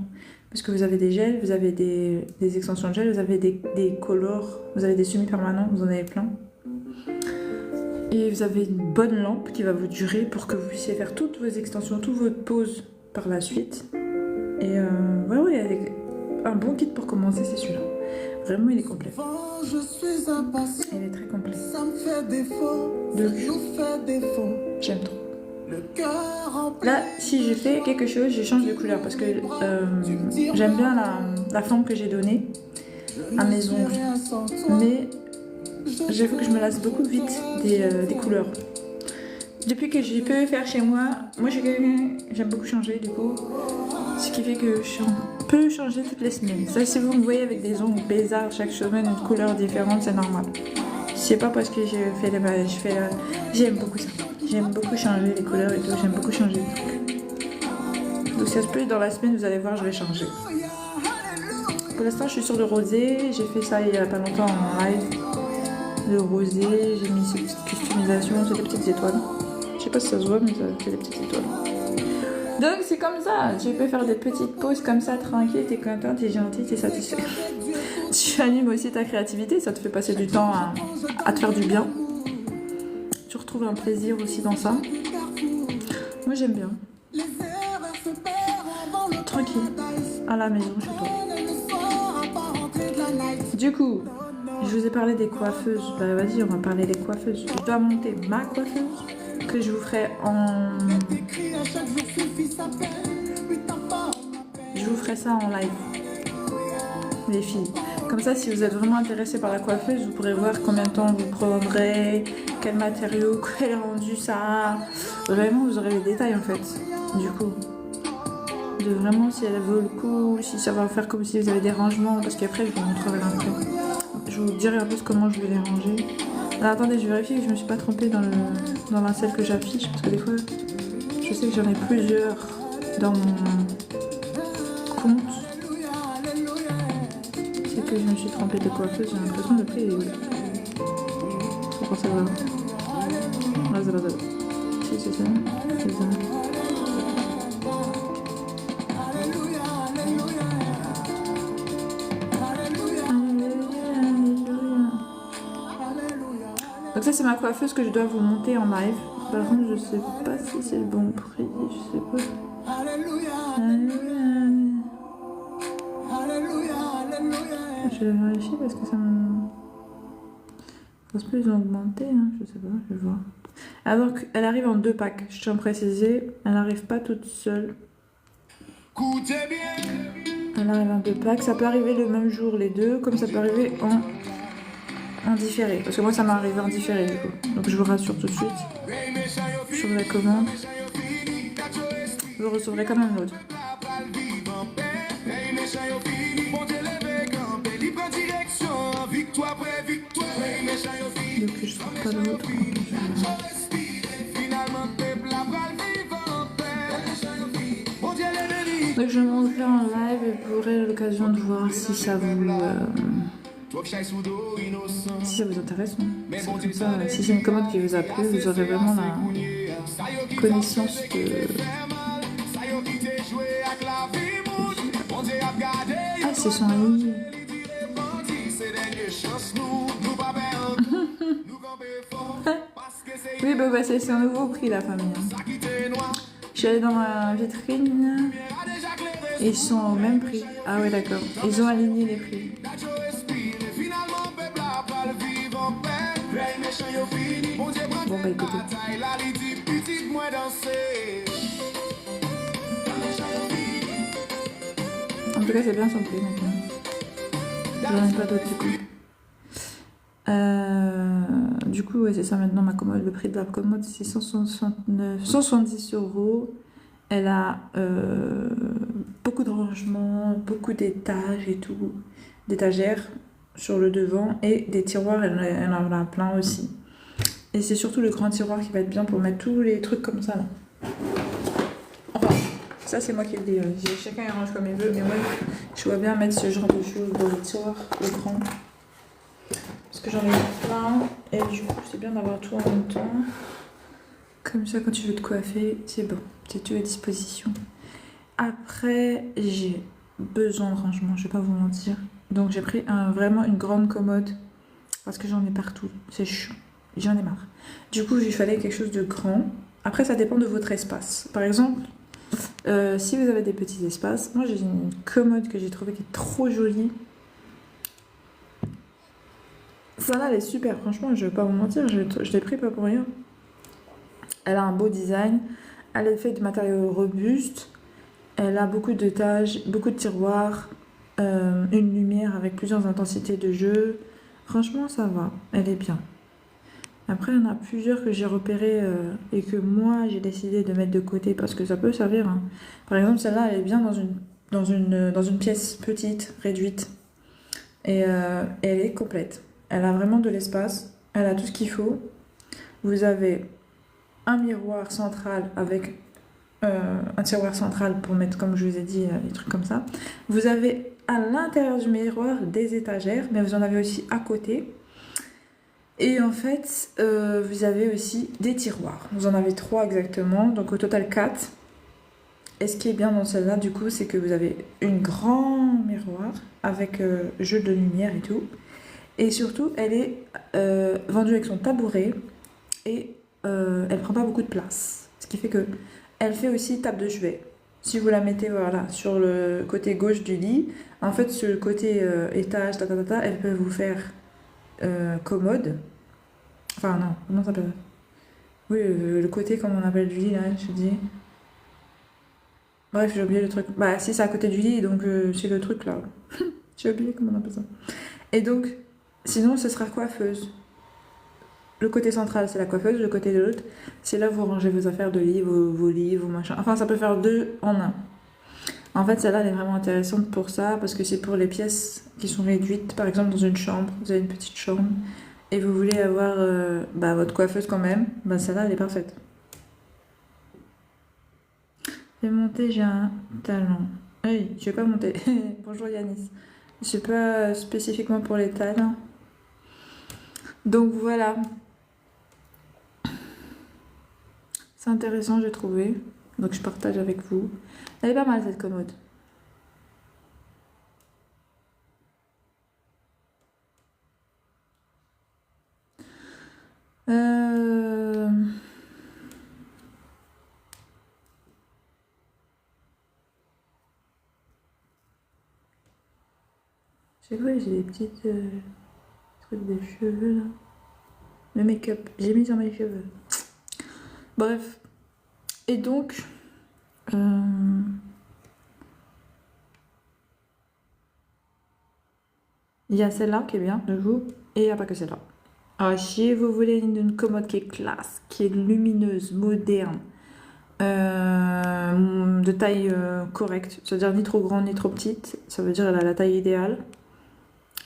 S1: Parce que vous avez des gels, vous avez des extensions de gel, vous avez des colors, vous avez des semi-permanents, vous en avez plein. Et vous avez une bonne lampe qui va vous durer pour que vous puissiez faire toutes vos extensions, toutes vos poses par la suite. Et ouais, un bon kit pour commencer, c'est celui-là. Vraiment, il est complet. Il est très complet. J'aime trop. Là, si je fais quelque chose, je change de couleur parce que j'aime bien la forme que j'ai donnée à mes ongles. Mais j'avoue que je me lasse beaucoup vite des couleurs. Depuis que j'ai pu faire chez moi, j'aime beaucoup changer du coup. Ce qui fait que je peux changer toutes les semaines. Ça, si vous me voyez avec des ongles bizarres chaque semaine, une couleur différente, c'est normal. C'est pas parce que j'aime beaucoup ça. J'aime beaucoup changer les couleurs et tout, j'aime beaucoup changer les trucs. Donc ça se peut, dans la semaine, vous allez voir, je vais changer. Pour l'instant, je suis sur le rosé. J'ai fait ça il y a pas longtemps en live. Le rosé, j'ai mis ces petites customisations, c'est des petites étoiles. Je sais pas si ça se voit, mais c'est des petites étoiles. Donc c'est comme ça, tu peux faire des petites pauses comme ça, tranquille, t'es content, t'es gentil, t'es satisfait. Tu animes aussi ta créativité, ça te fait passer du temps à te faire du bien. Tu retrouves un plaisir aussi dans ça. Moi j'aime bien. Tranquille, à la maison chez toi. Du coup, je vous ai parlé des coiffeuses. Bah vas-y, on va parler des coiffeuses. Je dois monter ma coiffeuse que je vous ferai Je vous ferai ça en live. Les filles. Comme ça, si vous êtes vraiment intéressé par la coiffeuse, vous pourrez voir combien de temps vous prendrez, quel matériau, quel rendu ça a. Vraiment, vous aurez les détails en fait. Du coup, de vraiment si elle vaut le coup, si ça va faire comme si vous avez des rangements, parce qu'après, je vous montrerai un peu. Je vous dirai un peu comment je vais les ranger. Alors, attendez, je vérifie que je me suis pas trompée dans la celle que j'affiche, parce que des fois, je sais que j'en ai plusieurs dans mon compte. C'est que je me suis trompée de coiffeuse, j'ai l'impression de prix est où? Faut penser là. Là, c'est là. Si, c'est ça. C'est ça. Donc ça c'est ma coiffeuse que je dois vous monter en live. Par contre je sais pas si c'est le bon prix, je sais pas. je vais vérifier parce que ça me... Je pense pas ils ont augmenté, hein. Je sais pas, je vais voir. Alors qu'elle arrive en 2 packs, je tiens à préciser, elle n'arrive pas toute seule. Elle arrive en 2 packs, ça peut arriver le même jour les deux, comme ça peut arriver en différé. Parce que moi ça m'est arrivé en différé du coup. Donc je vous rassure tout de suite. Sur la commande. Vous recevrez quand même l'autre. Depuis je trouve pas l'autre. Donc je montrerai en live et vous aurez l'occasion de voir si ça vous intéresse. C'est comme ça, si c'est une commande qui vous a plu, vous aurez vraiment la connaissance de... Ah, c'est son ami. Oui, bah, c'est un nouveau prix la famille. Je suis allée dans ma vitrine et ils sont au même prix. Ah ouais d'accord, ils ont aligné les prix. Bon bah écoutez. En tout cas c'est bien son prix maintenant. J'en ai pas d'autres du coup. Du coup, ouais, c'est ça maintenant ma commode. Le prix de la commode, c'est 170 €. Elle a beaucoup de rangements, beaucoup d'étages et tout, d'étagères sur le devant et des tiroirs, elle en a plein aussi. Et c'est surtout le grand tiroir qui va être bien pour mettre tous les trucs comme ça là. Enfin, ça c'est moi qui le dis. Chacun il range comme il veut, mais moi je vois bien mettre ce genre de choses dans le tiroir, le grand. Parce que j'en ai plein et du coup c'est bien d'avoir tout en même temps. Comme ça quand tu veux te coiffer, c'est bon, c'est tout à disposition. Après j'ai besoin de rangement, je vais pas vous mentir. Donc j'ai pris vraiment une grande commode parce que j'en ai partout, c'est chiant, j'en ai marre. Du coup il fallait quelque chose de grand. Après ça dépend de votre espace. Par exemple, si vous avez des petits espaces, moi j'ai une commode que j'ai trouvée qui est trop jolie. Celle-là, elle est super, franchement, je vais pas vous mentir, je l'ai pris pas pour rien. Elle a un beau design, elle est faite de matériaux robustes, elle a beaucoup d'étages, beaucoup de tiroirs, une lumière avec plusieurs intensités de jeu. Franchement, ça va, elle est bien. Après, il y en a plusieurs que j'ai repérées et que moi, j'ai décidé de mettre de côté parce que ça peut servir. Hein. Par exemple, celle-là, elle est bien dans une pièce petite, réduite. Et elle est complète. Elle a vraiment de l'espace, elle a tout ce qu'il faut. Vous avez un miroir central avec un tiroir central pour mettre, comme je vous ai dit, les trucs comme ça. Vous avez à l'intérieur du miroir des étagères, mais vous en avez aussi à côté. Et en fait, vous avez aussi des tiroirs. Vous en avez 3 exactement, donc au total 4. Et ce qui est bien dans celle-là, du coup, c'est que vous avez une grand miroir avec jeu de lumière et tout. Et surtout, elle est vendue avec son tabouret et elle prend pas beaucoup de place. Ce qui fait que elle fait aussi table de chevet. Si vous la mettez voilà, sur le côté gauche du lit, en fait, sur le côté étage, elle peut vous faire commode. Enfin, non, comment ça s'appelle? Oui, le côté, comme on appelle du lit, là, je dis. Bref, j'ai oublié le truc. Bah, si, c'est à côté du lit, donc c'est le truc là. J'ai oublié comment on appelle ça. Et donc, sinon, ce sera coiffeuse. Le côté central, c'est la coiffeuse. Le côté de l'autre, c'est là où vous rangez vos affaires de lit, vos livres, vos machins. Enfin, ça peut faire 2 en 1. En fait, celle-là, elle est vraiment intéressante pour ça, parce que c'est pour les pièces qui sont réduites. Par exemple, dans une chambre, vous avez une petite chambre, et vous voulez avoir votre coiffeuse quand même, celle-là, elle est parfaite. J'ai monté, j'ai un talent. Oui, je vais pas monter. Bonjour Yanis. Je sais pas spécifiquement pour les talents. Donc voilà. C'est intéressant, j'ai trouvé. Donc je partage avec vous. Elle est pas mal cette commode. C'est vrai, j'ai des petites trucs de cheveux là. Le make-up, j'ai mis sur mes cheveux. Bref. Et donc, il y a celle-là qui est bien, de vous, et il n'y a pas que celle-là. Alors, si vous voulez une commode qui est classe, qui est lumineuse, moderne, de taille correcte, c'est-à-dire ni trop grande ni trop petite, ça veut dire elle a la taille idéale.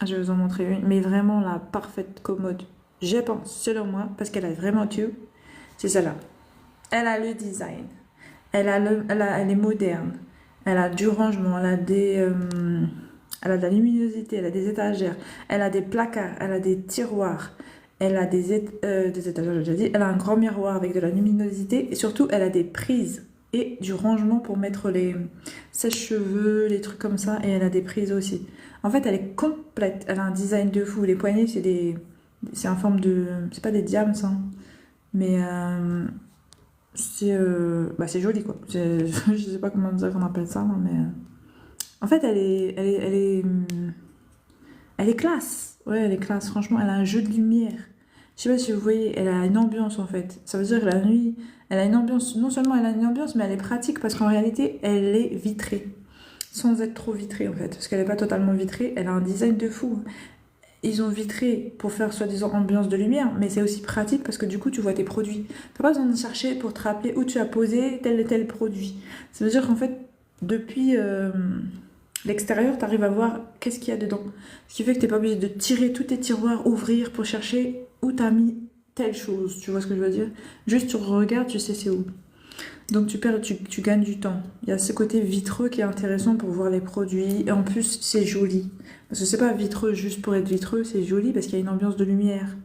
S1: Je vais vous en montrer une, mais vraiment la parfaite commode, je pense, selon moi, parce qu'elle a vraiment tout, c'est celle-là. Elle a le design, elle est moderne, elle a du rangement, elle a elle a de la luminosité, elle a des étagères, elle a des placards, elle a des tiroirs, elle a des étagères, j'ai déjà dit, elle a un grand miroir avec de la luminosité et surtout elle a des prises et du rangement pour mettre les sèche-cheveux, les trucs comme ça, et elle a des prises aussi. En fait, elle est complète, elle a un design de fou. Les poignets, c'est en forme de, c'est pas des diams, ça, mais c'est joli quoi. Je sais pas comment dire qu'on appelle ça, mais en fait, elle est classe. Ouais, elle est classe. Franchement, elle a un jeu de lumière. Je sais pas si vous voyez, elle a une ambiance en fait. Ça veut dire que la nuit, elle a une ambiance. Non seulement elle a une ambiance, mais elle est pratique parce qu'en réalité, elle est vitrée. Sans être trop vitrée en fait. Parce qu'elle n'est pas totalement vitrée. Elle a un design de fou. Ils ont vitré pour faire soi-disant ambiance de lumière, mais c'est aussi pratique parce que du coup, tu vois tes produits. Tu n'as pas besoin de chercher pour te rappeler où tu as posé tel et tel produit. Ça veut dire qu'en fait, depuis l'extérieur, tu arrives à voir qu'est-ce qu'il y a dedans. Ce qui fait que tu n'es pas obligé de tirer tous tes tiroirs, ouvrir pour chercher où tu as mis telle chose. Tu vois ce que je veux dire? Juste tu regardes, tu sais c'est où. Donc tu gagnes du temps. Il y a ce côté vitreux qui est intéressant pour voir les produits. Et en plus, c'est joli. Parce que c'est pas vitreux juste pour être vitreux, c'est joli parce qu'il y a une ambiance de lumière.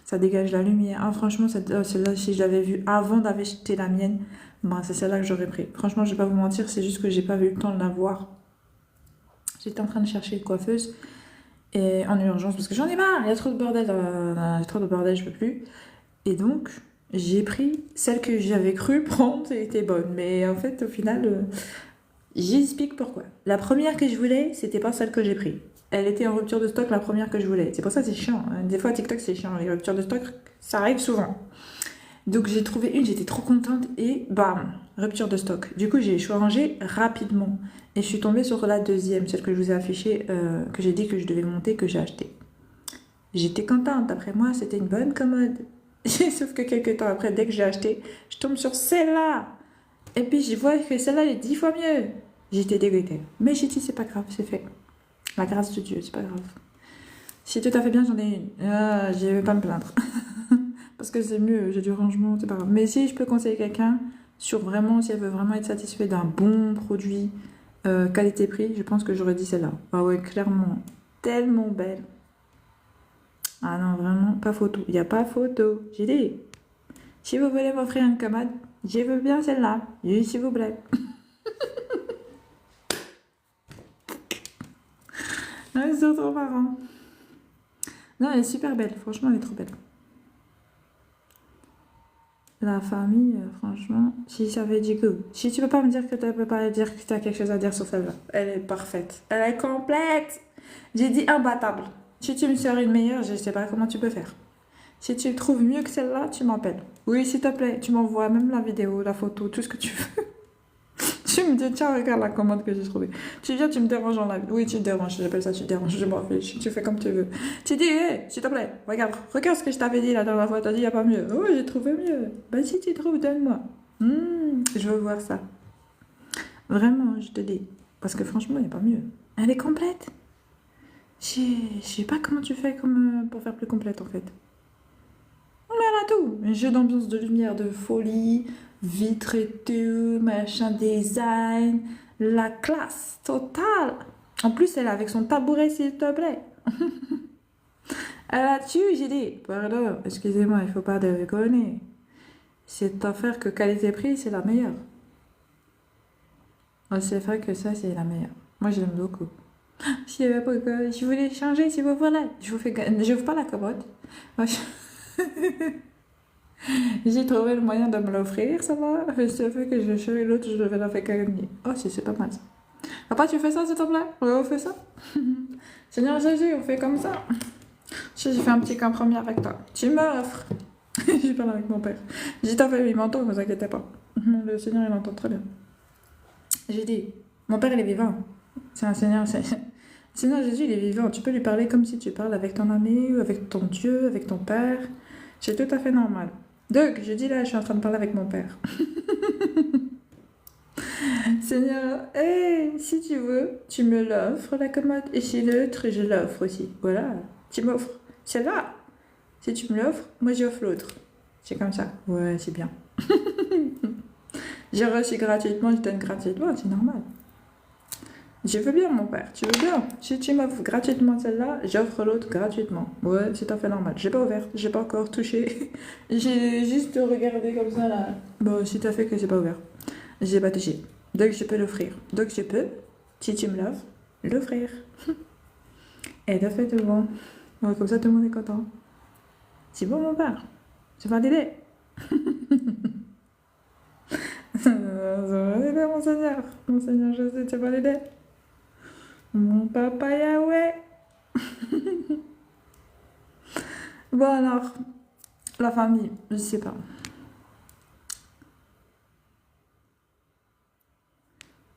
S1: Ça dégage la lumière. Ah, franchement, celle-là, si je l'avais vue avant d'acheter la mienne, bah, c'est celle-là que j'aurais pris. Franchement, je vais pas vous mentir, c'est juste que j'ai pas eu le temps de la voir. J'étais en train de chercher une coiffeuse et en urgence parce que j'en ai marre. Il y a trop de bordel. Il y a trop de bordel, je peux plus. Et donc, j'ai pris celle que j'avais cru prendre, elle était bonne. Mais en fait, au final, j'explique pourquoi. La première que je voulais, c'était pas celle que j'ai prise. Elle était en rupture de stock, la première que je voulais. C'est pour ça que c'est chiant. Des fois, TikTok, c'est chiant. Les ruptures de stock, ça arrive souvent. Donc, j'ai trouvé une, j'étais trop contente et bam, rupture de stock. Du coup, j'ai changé rapidement. Et je suis tombée sur la deuxième, celle que je vous ai affichée, que j'ai dit que je devais monter, que j'ai acheté. J'étais contente. D'après moi, c'était une bonne commode. Sauf que quelques temps après, dès que j'ai acheté, je tombe sur celle-là. Et puis, je vois que celle-là, elle est 10 fois mieux. J'étais dégoûtée. Mais j'ai dit, c'est pas grave, c'est fait. La grâce de Dieu, c'est pas grave. Si tout à fait bien, j'en ai une. Je vais pas me plaindre. Parce que c'est mieux, j'ai du rangement, c'est pas grave. Mais si je peux conseiller quelqu'un sur vraiment, si elle veut vraiment être satisfaite d'un bon produit, qualité-prix, je pense que j'aurais dit celle-là. Ah ouais, clairement, tellement belle. Ah non, vraiment, pas photo. Il n'y a pas photo. J'ai dit, si vous voulez m'offrir une commode, je veux bien celle-là. Oui, s'il vous plaît. Non, c'est trop marrant. Non, elle est super belle. Franchement, elle est trop belle. La famille, franchement, si ça fait du coup. Si tu peux pas me dire que tu peux pas dire que tu as quelque chose à dire sur celle-là. Elle est parfaite. Elle est complète. J'ai dit imbattable. Si tu me sers une meilleure, je sais pas comment tu peux faire. Si tu trouves mieux que celle-là, tu m'appelles. Oui, s'il te plaît, tu m'envoies même la vidéo, la photo, tout ce que tu veux. Tu me dis, tiens, regarde la commande que j'ai trouvée. Tu viens, tu me déranges en live. Oui, tu te déranges, j'appelle ça, tu te déranges, je m'en fiche. Tu fais comme tu veux. Tu dis, hé, s'il te plaît, regarde ce que je t'avais dit la dernière fois. T'as dit, il n'y a pas mieux. Oh, j'ai trouvé mieux. Bah, si tu trouves, donne-moi. Je veux voir ça. Vraiment, je te dis. Parce que franchement, il n'y a pas mieux. Elle est complète. Je sais pas comment tu fais pour faire plus complète, en fait. Mais elle a tout. Un jeu d'ambiance, de lumière, de folie, vitre et tout, machin, design, la classe totale. En plus, elle est avec son tabouret, s'il te plaît. Elle a dessus, j'ai dit, pardon, excusez-moi, il faut pas déconner. Cette affaire que qualité-prix, c'est la meilleure. Oh, c'est vrai que ça, c'est la meilleure. Moi, je l'aime beaucoup. Si je voulais changer, si vous voulez, je vous pas la commode. Moi, j'ai trouvé le moyen de me l'offrir, ça va. Ça fait que je vais chercher l'autre, je vais la faire gagner. Oh, si, c'est pas mal ça. Papa, tu fais ça, s'il te plaît? Oui, on fait ça. Seigneur Jésus, on fait comme ça. J'ai fait un petit compromis avec toi. Tu m'offres. J'ai parlé avec mon père. J'ai dit, t'as fait, il m'entend, ne vous inquiétez pas. Le Seigneur, il entend très bien. J'ai dit, mon père, il est vivant. C'est un Seigneur, Seigneur Jésus, il est vivant. Tu peux lui parler comme si tu parles avec ton ami, ou avec ton Dieu, avec ton père. C'est tout à fait normal. Donc, je dis là, je suis en train de parler avec mon père. Seigneur, hey, si tu veux, tu me l'offres, la commode. Et si l'autre, je l'offre aussi. Voilà, tu m'offres celle-là. Si tu me l'offres, moi j'offre l'autre. C'est comme ça. Ouais, c'est bien. J'ai reçu gratuitement, je donne gratuitement, c'est normal. Je veux bien, mon père, tu veux bien. Si tu m'offres gratuitement celle-là, j'offre l'autre gratuitement. Ouais, c'est tout à fait normal. J'ai pas ouvert, j'ai pas encore touché. J'ai juste regardé comme ça là. Bon, c'est tout à fait que j'ai pas ouvert. J'ai pas touché. Donc je peux l'offrir. Donc je peux, si tu me l'offres, l'offrir. Et de fait, tout bon. Ouais, comme ça, tout le monde est content. C'est bon, mon père. C'est validé. C'est validé, mon Seigneur. Mon Seigneur Jésus, c'est validé. Mon papa Yahweh. Bon alors, la famille, je sais pas.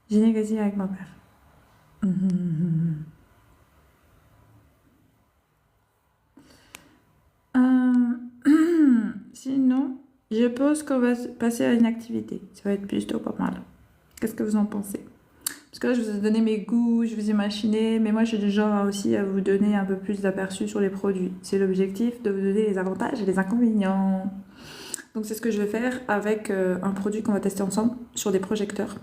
S1: J'ai négocié avec mon père. Sinon, je pense qu'on va passer à une activité. Ça va être plutôt pas mal. Qu'est-ce que vous en pensez? Parce que là, je vous ai donné mes goûts, je vous ai machiné, mais moi, je suis du genre aussi à vous donner un peu plus d'aperçu sur les produits. C'est l'objectif de vous donner les avantages et les inconvénients. Donc, c'est ce que je vais faire avec un produit qu'on va tester ensemble sur des projecteurs.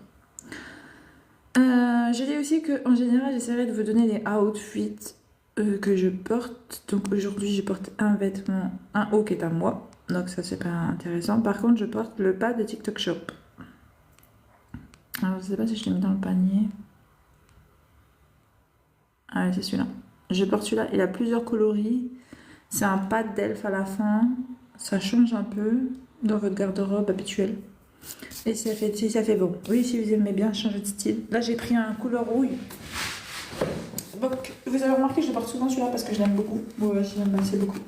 S1: J'ai dit aussi qu'en général, j'essaierai de vous donner les outfits que je porte. Donc, aujourd'hui, je porte un vêtement, un haut qui est à moi. Donc, ça, c'est pas intéressant. Par contre, je porte le pas de TikTok Shop. Alors, je sais pas si je l'ai mis dans le panier. Ah, c'est celui-là. Je porte celui-là. Il a plusieurs coloris. C'est un pad d'elfe à la fin. Ça change un peu dans votre garde-robe habituelle. Et ça fait bon. Oui, si vous aimez bien changer de style. Là, j'ai pris un couleur rouille. Donc, vous avez remarqué, je porte souvent celui-là parce que je l'aime beaucoup. Ouais, je l'aime assez beaucoup.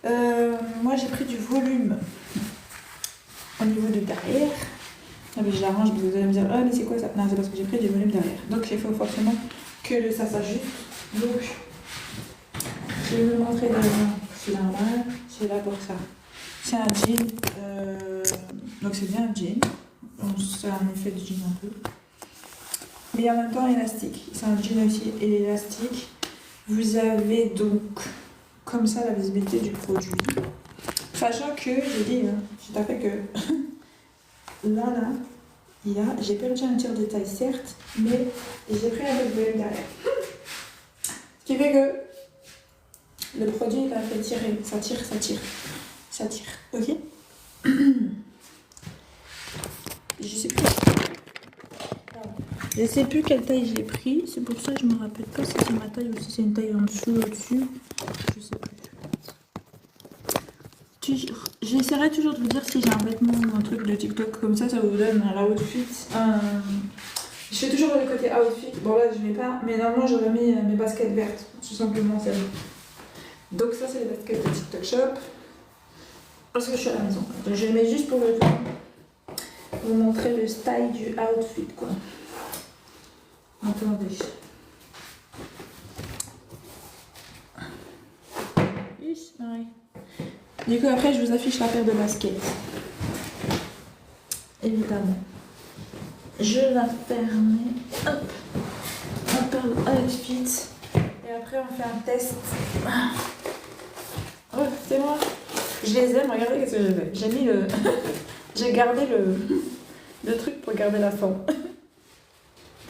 S1: Moi, j'ai pris du volume au niveau de derrière. Ah, mais je l'arrange, vous allez me dire, ah, mais c'est quoi ça? Non, c'est parce que j'ai pris du volume derrière. Donc, il faut forcément que ça s'ajuste. Donc, je vais vous montrer derrière. C'est normal, c'est là pour ça. C'est un jean. Donc, c'est bien un jean. C'est un effet de jean un peu. Mais en même temps élastique. C'est un jean aussi élastique. Vous avez donc comme ça la visibilité du produit. Sachant que, j'ai dit, tout à fait que là, j'ai perdu un tir de taille certes, mais j'ai pris un peu de volume derrière. Ce qui fait que le produit il a fait tirer. Ça tire. Ok. Je sais plus quelle taille j'ai pris, c'est pour ça que je me rappelle pas si c'est ma taille ou si c'est une taille en dessous ou au-dessus. Je sais plus. J'essaierai toujours de vous dire si j'ai un vêtement ou un truc de TikTok comme ça vous donne un outfit. Je fais toujours le côté outfit. Bon là je vais pas, mais normalement j'aurais mis mes baskets vertes, tout simplement celle-là. Donc ça c'est les baskets de TikTok Shop. Parce que je suis à la maison. Donc je les mets juste pour vous montrer le style du outfit quoi. Attendez. Du coup, après, je vous affiche la paire de baskets. Évidemment. Je la ferme. Hop. On parle outfit. Et après, on fait un test. Oh, c'est moi. Je les aime. Regardez ce que j'ai fait. J'ai mis le... j'ai gardé le truc pour garder la forme.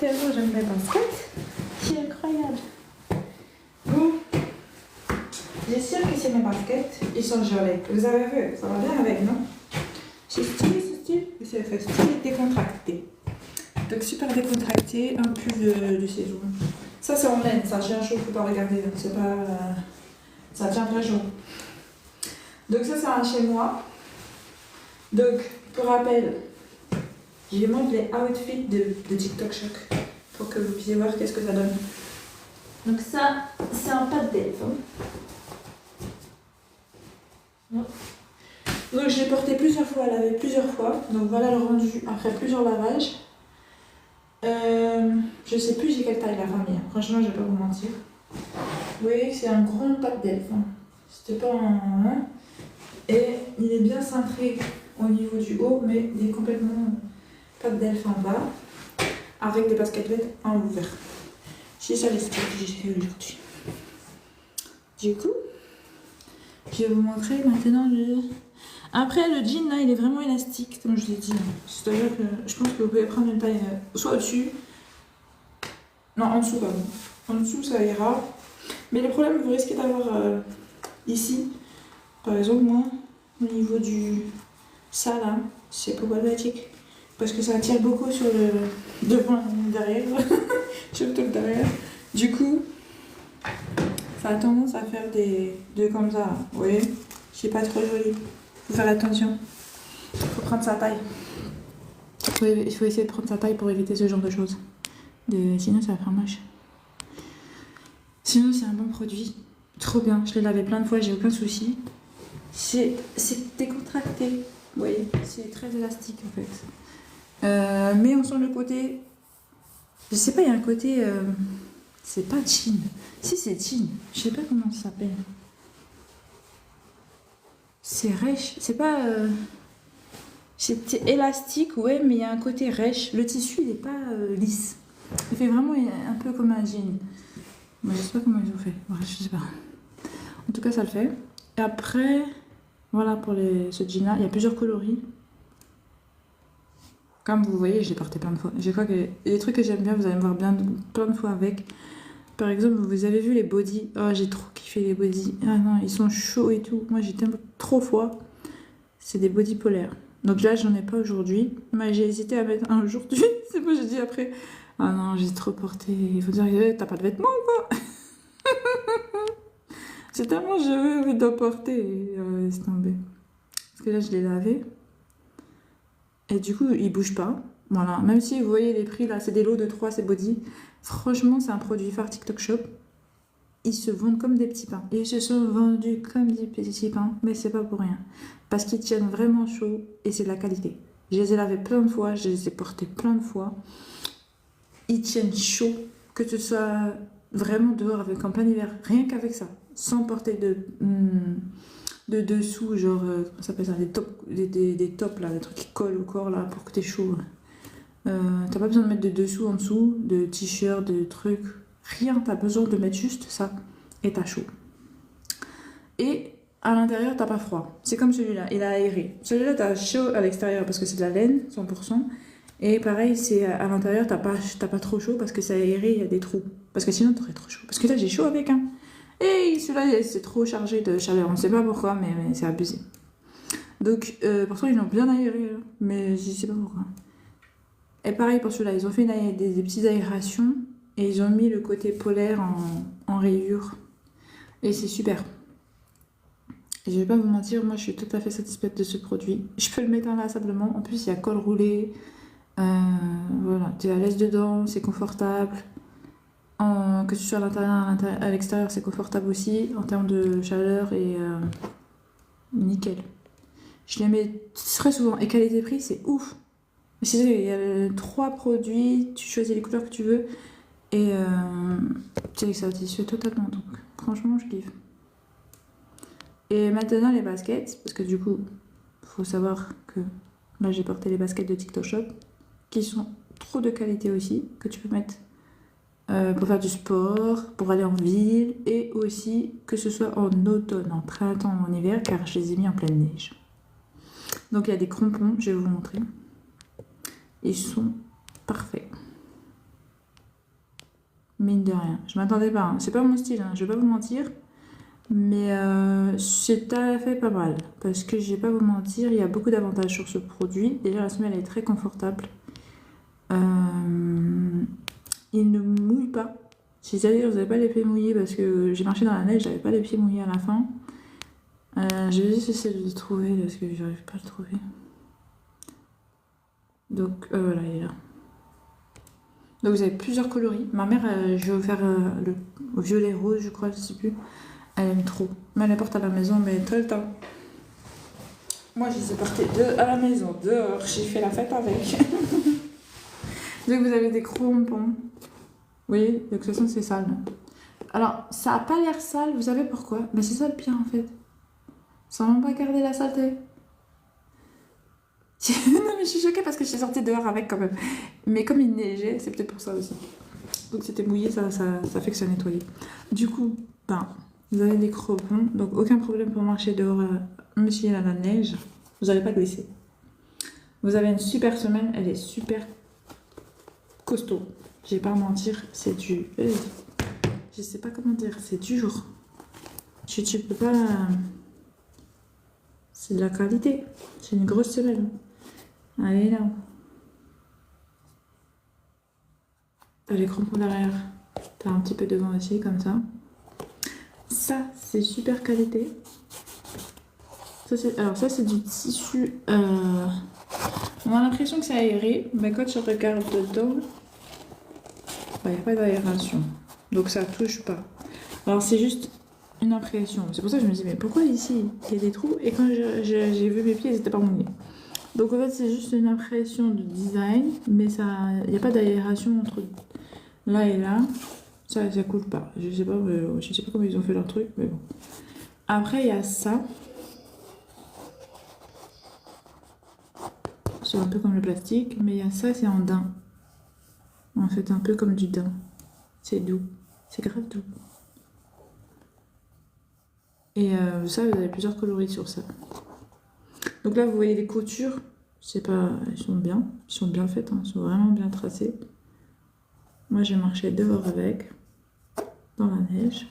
S1: Tellement j'aime mes baskets, c'est incroyable. Bon, j'ai sûr que c'est mes baskets, ils sont jolis. Vous avez vu, ça va bien avec, non? C'est stylé, c'est fait stylé décontracté. Donc super décontracté, un pull de saison. Ça c'est en laine, ça tient chaud, faut pas regarder, c'est pas... ça tient très chaud. Donc ça c'est un chez moi. Donc, pour rappel, je vous montre les outfits de TikTok Shop. pour que vous puissiez voir qu'est-ce que ça donne. Donc ça, c'est un pâte d'elfe. Hein. Donc je l'ai porté plusieurs fois, lavé plusieurs fois. Donc voilà le rendu après plusieurs lavages. Je sais plus j'ai quelle taille la famille. Franchement, je vais pas vous mentir. Vous voyez que c'est un grand pâte d'elfe. Hein. C'était pas un... Et il est bien cintré au niveau du haut, mais il est complètement pâte d'elfe en bas, avec des baskets en ouvert. C'est ça les styles que j'ai fait aujourd'hui. Du coup, je vais vous montrer maintenant le... Après, le jean, là, il est vraiment élastique, comme je l'ai dit. C'est-à-dire que je pense que vous pouvez prendre une taille soit au-dessus... Non, en dessous, pardon. En dessous, ça ira. Mais le problème, vous risquez d'avoir ici, par exemple, moi, au niveau du... Ça, là, c'est problématique. Parce que ça attire beaucoup sur le devant et derrière. Surtout le derrière. Du coup, ça a tendance à faire des comme ça. Vous voyez, c'est pas trop joli. Faut faire attention. Faut prendre sa taille. Il faut essayer de prendre sa taille pour éviter ce genre de choses. Sinon, ça va faire moche. Sinon, c'est un bon produit. Trop bien. Je l'ai lavé plein de fois, j'ai aucun souci. C'est décontracté. Vous voyez, c'est très élastique en fait. Mais on sent le côté. Je sais pas, il y a un côté. C'est pas jean. Si, c'est jean. Je sais pas comment ça s'appelle. C'est rêche. C'est pas. C'est élastique, ouais, mais il y a un côté rêche. Le tissu, il est pas lisse. Il fait vraiment un peu comme un jean. Moi, je sais pas comment ils ont fait. Bref, je sais pas. En tout cas, ça le fait. Et après, voilà pour ce jean-là. Il y a plusieurs coloris. Comme vous voyez, je l'ai porté plein de fois. Je crois que les trucs que j'aime bien, vous allez me voir bien plein de fois avec. Par exemple, vous avez vu les bodys. Oh, j'ai trop kiffé les bodys. Ah non, ils sont chauds et tout. Moi, j'ai tellement trop froid. C'est des bodys polaires. Donc là, j'en ai pas aujourd'hui. Mais j'ai hésité à mettre un aujourd'hui. C'est moi, j'ai dit après. Ah non, j'ai trop porté. Il faut dire, t'as pas de vêtements ou quoi? C'est tellement j'avais envie d'en porter. Laisse tomber. Parce que là, je l'ai lavé. Et du coup, il bouge pas. Voilà. Même si vous voyez les prix là, c'est des lots de 3, c'est body. Franchement, c'est un produit phare TikTok Shop. Ils se vendent comme des petits pains. Ils se sont vendus comme des petits pains. Mais c'est pas pour rien. Parce qu'ils tiennent vraiment chaud et c'est de la qualité. Je les ai lavés plein de fois. Je les ai portés plein de fois. Ils tiennent chaud. Que ce soit vraiment dehors avec en plein hiver. Rien qu'avec ça. Sans porter de dessous, genre, comment ça s'appelle ça, des tops là, des trucs qui collent au corps là pour que t'aies chaud. T'as pas besoin de mettre de dessous en dessous, de t-shirt, de trucs, rien, t'as besoin de mettre juste ça et t'as chaud. Et à l'intérieur, t'as pas froid. C'est comme celui-là, il a aéré. Celui-là, t'as chaud à l'extérieur parce que c'est de la laine, 100%. Et pareil, c'est à l'intérieur, t'as pas trop chaud parce que c'est aéré, il y a des trous. Parce que sinon, t'aurais trop chaud. Parce que là, j'ai chaud avec un. Et celui-là, c'est trop chargé de chaleur. On ne sait pas pourquoi, mais c'est abusé. Donc, pourtant, ils l'ont bien aéré, hein, mais je ne sais pas pourquoi. Et pareil pour celui-là, ils ont fait des petites aérations et ils ont mis le côté polaire en rayures. Et c'est super. Et je vais pas vous mentir, moi, je suis tout à fait satisfaite de ce produit. Je peux le mettre inlassablement. En plus, il y a col roulé. Voilà, tu es à l'aise dedans, c'est confortable. Que ce soit à l'intérieur, à l'extérieur, c'est confortable aussi en termes de chaleur et nickel. Je les mets très souvent et qualité-prix, c'est ouf. Il y a 3 produits, tu choisis les couleurs que tu veux et tu es satisfait totalement. Donc franchement, je kiffe. Et maintenant les baskets, parce que du coup, faut savoir que là j'ai porté les baskets de TikTok Shop qui sont trop de qualité aussi, que tu peux mettre pour faire du sport, pour aller en ville et aussi que ce soit en automne, en printemps, en hiver, car je les ai mis en pleine neige. Donc il y a des crampons, je vais vous montrer. Ils sont parfaits. Mine de rien. Je m'attendais pas, hein. C'est pas mon style, hein. Je vais pas vous mentir. Mais c'est tout à fait pas mal. Parce que je vais pas vous mentir, il y a beaucoup d'avantages sur ce produit. Déjà la semelle est très confortable. Il ne mouille pas. C'est-à-dire, vous n'avez pas les pieds mouillés parce que j'ai marché dans la neige, j'avais pas les pieds mouillés à la fin. Je vais juste essayer de le trouver parce que j'arrive pas à le trouver. Donc voilà, il est là. Donc vous avez plusieurs coloris. Ma mère, je vais faire le violet rose, je crois, je sais plus. Elle aime trop. Mais elle les porte à la maison, mais tout le temps. Moi, je les ai portés à la maison, dehors. J'ai fait la fête avec. Donc vous avez des crampons. Oui, de toute façon, c'est sale. Alors, ça a pas l'air sale, vous savez pourquoi? Mais c'est ça le pire, en fait. Ça n'a même pas gardé la saleté. Non, mais je suis choquée parce que je suis sortie dehors avec quand même. Mais comme il neigeait, c'est peut-être pour ça aussi. Donc c'était mouillé, ça fait que ça nettoyait. Du coup, ben, vous avez des crampons, donc aucun problème pour marcher dehors, même s'il y a la neige. Vous n'allez pas glisser. Vous avez une super semelle, elle est super costaud. Je vais pas mentir, c'est du... je sais pas comment dire, c'est dur. Tu peux pas... C'est de la qualité. C'est une grosse semelle. Allez là. T'as les crampons derrière. T'as un petit peu devant aussi, comme ça. Ça, c'est super qualité. Alors ça, c'est du tissu... On a l'impression que c'est aéré, mais quand je regarde dedans, il n'y a pas d'aération. Donc ça touche pas. Alors c'est juste une impression. C'est pour ça que je me dis, mais pourquoi ici, il y a des trous? Et quand j'ai vu mes pieds, ils n'étaient pas mouillés. Donc en fait, c'est juste une impression de design, mais il n'y a pas d'aération entre là et là. Ça coule pas. Je sais pas comment ils ont fait leur truc, mais bon. Après, il y a ça. C'est un peu comme le plastique, mais il y a ça, c'est en daim. En fait, un peu comme du daim. C'est doux. C'est grave doux. Et ça, vous avez plusieurs coloris sur ça. Donc là, vous voyez les coutures. C'est pas... Elles sont bien faites. Hein. Elles sont vraiment bien tracées. Moi, j'ai marché dehors avec. Dans la neige.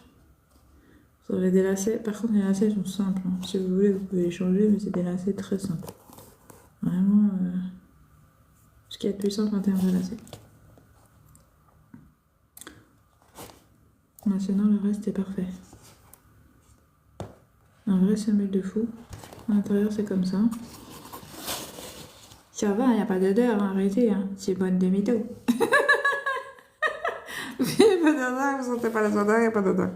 S1: Vous avez des lacets. Par contre, les lacets sont simples. Hein. Si vous voulez, vous pouvez les changer, mais c'est des lacets très simples. Vraiment, ce qu'il y a de plus simple en termes de lacets. Sinon, le reste est parfait. Un vrai semelle de fou. À l'intérieur, c'est comme ça. Ça va, il n'y a pas d'odeur, hein, arrêtez. Hein. C'est bonne de mytho. Il n'y a pas d'odeur, vous sentez pas la odeur, il n'y a pas d'odeur.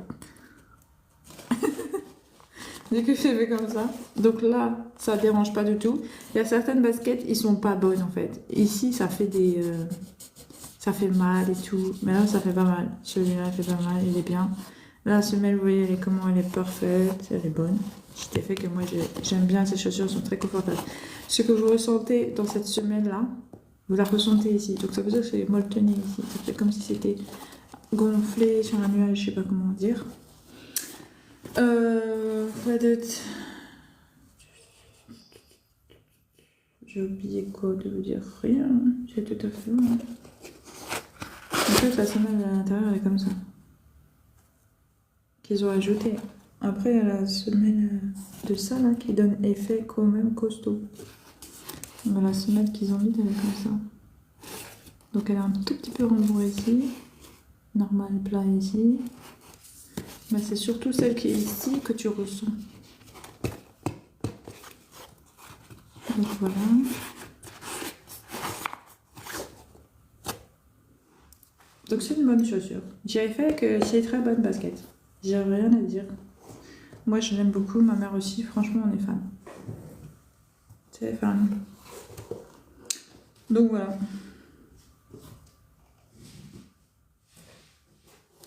S1: Du coup, j'ai fait comme ça. Donc là, ça dérange pas du tout. Il y a certaines baskets, ils sont pas bonnes en fait. Ici, ça fait des... ça fait mal et tout. Mais là, ça fait pas mal. Celui-là, il fait pas mal, il est bien. Là, la semelle, vous voyez comment elle est parfaite. Elle est bonne. Ce qui fait que moi, j'aime bien ces chaussures, elles sont très confortables. Ce que vous ressentez dans cette semelle-là, vous la ressentez ici. Donc ça veut dire que c'est molletonné ici. Ça fait comme si c'était gonflé sur un nuage, je sais pas comment dire. Quoi d'autre? J'ai oublié quoi de vous dire? Rien. J'ai tout à fait. En fait, la semelle à l'intérieur, elle est comme ça. Qu'ils ont ajouté. Après, il y a la semelle de ça là qui donne effet quand même costaud. Mais la semelle qu'ils ont mis, elle est comme ça. Donc elle est un tout petit peu rembourrée ici. Normal plat ici. Mais c'est surtout celle qui est ici que tu ressens. Donc voilà. Donc c'est une bonne chaussure. J'avais fait que c'est une très bonne basket. J'ai rien à dire. Moi je l'aime beaucoup, ma mère aussi, franchement on est fan. C'est fan. Donc voilà.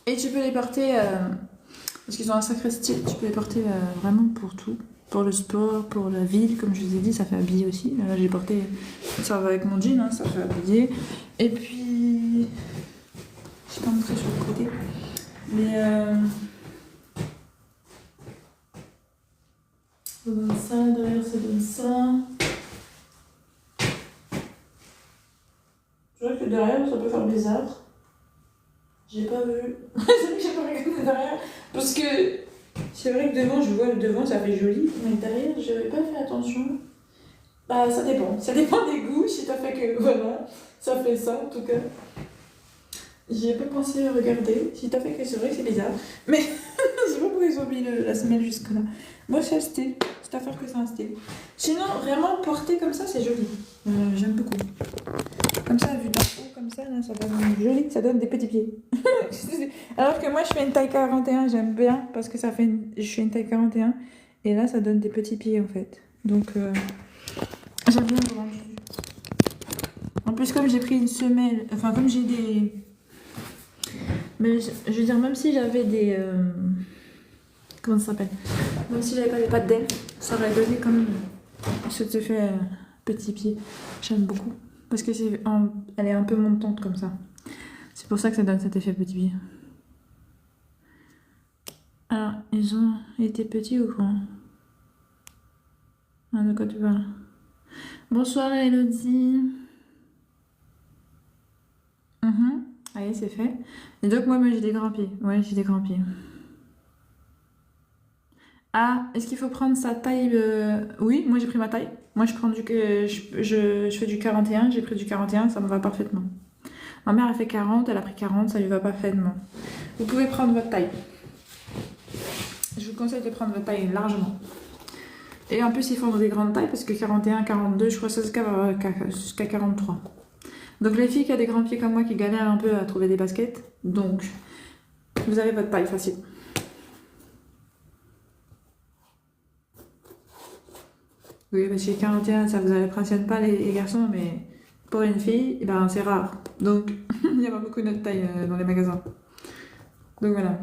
S1: Et tu peux les porter, parce qu'ils ont un sacré style, tu peux les porter vraiment pour tout. Pour le sport, pour la ville, comme je vous ai dit, ça fait habiller aussi. Là j'ai porté, ça va avec mon jean, hein, ça fait habiller. Et puis, je vais pas montrer sur le côté, mais ça donne ça, derrière ça donne ça. Je vois que derrière ça peut faire bizarre. J'ai pas vu. J'ai pas regardé derrière. Parce que c'est vrai que devant, je vois le devant, ça fait joli. Mais derrière, j'avais pas fait attention. Bah, ça dépend. Ça dépend des goûts. Si t'as fait que. Voilà. Ça fait ça, en tout cas. J'y ai pas pensé à regarder. Si t'as fait que c'est vrai que c'est bizarre. Mais je sais pas pourquoi ils ont mis la semelle jusque là. Moi, j'ai acheté. C'était à faire que c'est un style. Sinon, vraiment, porter comme ça, c'est joli. J'aime beaucoup. Comme ça, vu d'en haut, comme ça, là, ça donne joli, ça donne des petits pieds. Alors que moi, je fais une taille 41, j'aime bien, parce que ça fait je fais une taille 41, et là, ça donne des petits pieds, en fait. Donc, j'aime bien le rendu. En plus, comme j'ai pris une semelle, enfin, comme j'ai des... Mais je veux dire, même si j'avais des... comment ça s'appelle? Même si j'avais pas les pattes d'aile, ça aurait donné quand même cet effet petit pied. J'aime beaucoup. Parce que elle est un peu montante comme ça. C'est pour ça que ça donne cet effet petit pied. Alors, ils ont été petits ou quoi? Ah, de quoi tu parles? Bonsoir Elodie. Allez, c'est fait. Et donc, moi j'ai des grands pieds. Ouais, j'ai des grands pieds. Ah, est-ce qu'il faut prendre sa taille Oui, moi j'ai pris ma taille. Moi je prends je fais du 41, j'ai pris du 41, ça me va parfaitement. Ma mère a fait 40, elle a pris 40, ça lui va parfaitement. Vous pouvez prendre votre taille. Je vous conseille de prendre votre taille largement. Et en plus, ils font des grandes tailles parce que 41, 42, je crois que c'est jusqu'à 43. Donc les filles qui ont des grands pieds comme moi qui galèrent un peu à trouver des baskets, donc vous avez votre taille facile. Oui, parce que 41, ça vous impressionne pas les garçons, mais pour une fille, eh ben, c'est rare. Donc, il n'y a pas beaucoup de notre taille dans les magasins. Donc voilà.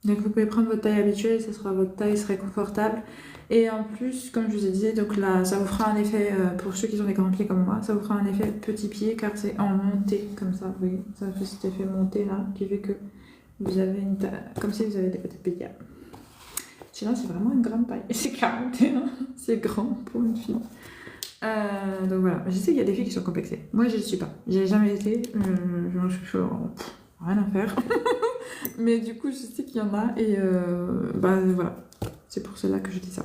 S1: Donc vous pouvez prendre votre taille habituelle, ce sera votre taille, serait confortable. Et en plus, comme je vous ai dit, donc là, ça vous fera un effet, pour ceux qui ont des grands pieds comme moi, ça vous fera un effet petit pied car c'est en montée, comme ça, vous voyez. Ça fait cet effet montée là, qui fait que vous avez une taille, comme si vous avez des petits pieds. Sinon, c'est vraiment une grande taille. Et c'est 41, c'est grand pour une fille. Donc voilà, je sais qu'il y a des filles qui sont complexées. Moi, je ne le suis pas. J'ai jamais été. Rien à faire. Mais du coup, je sais qu'il y en a. Et bah voilà. C'est pour cela que je dis ça.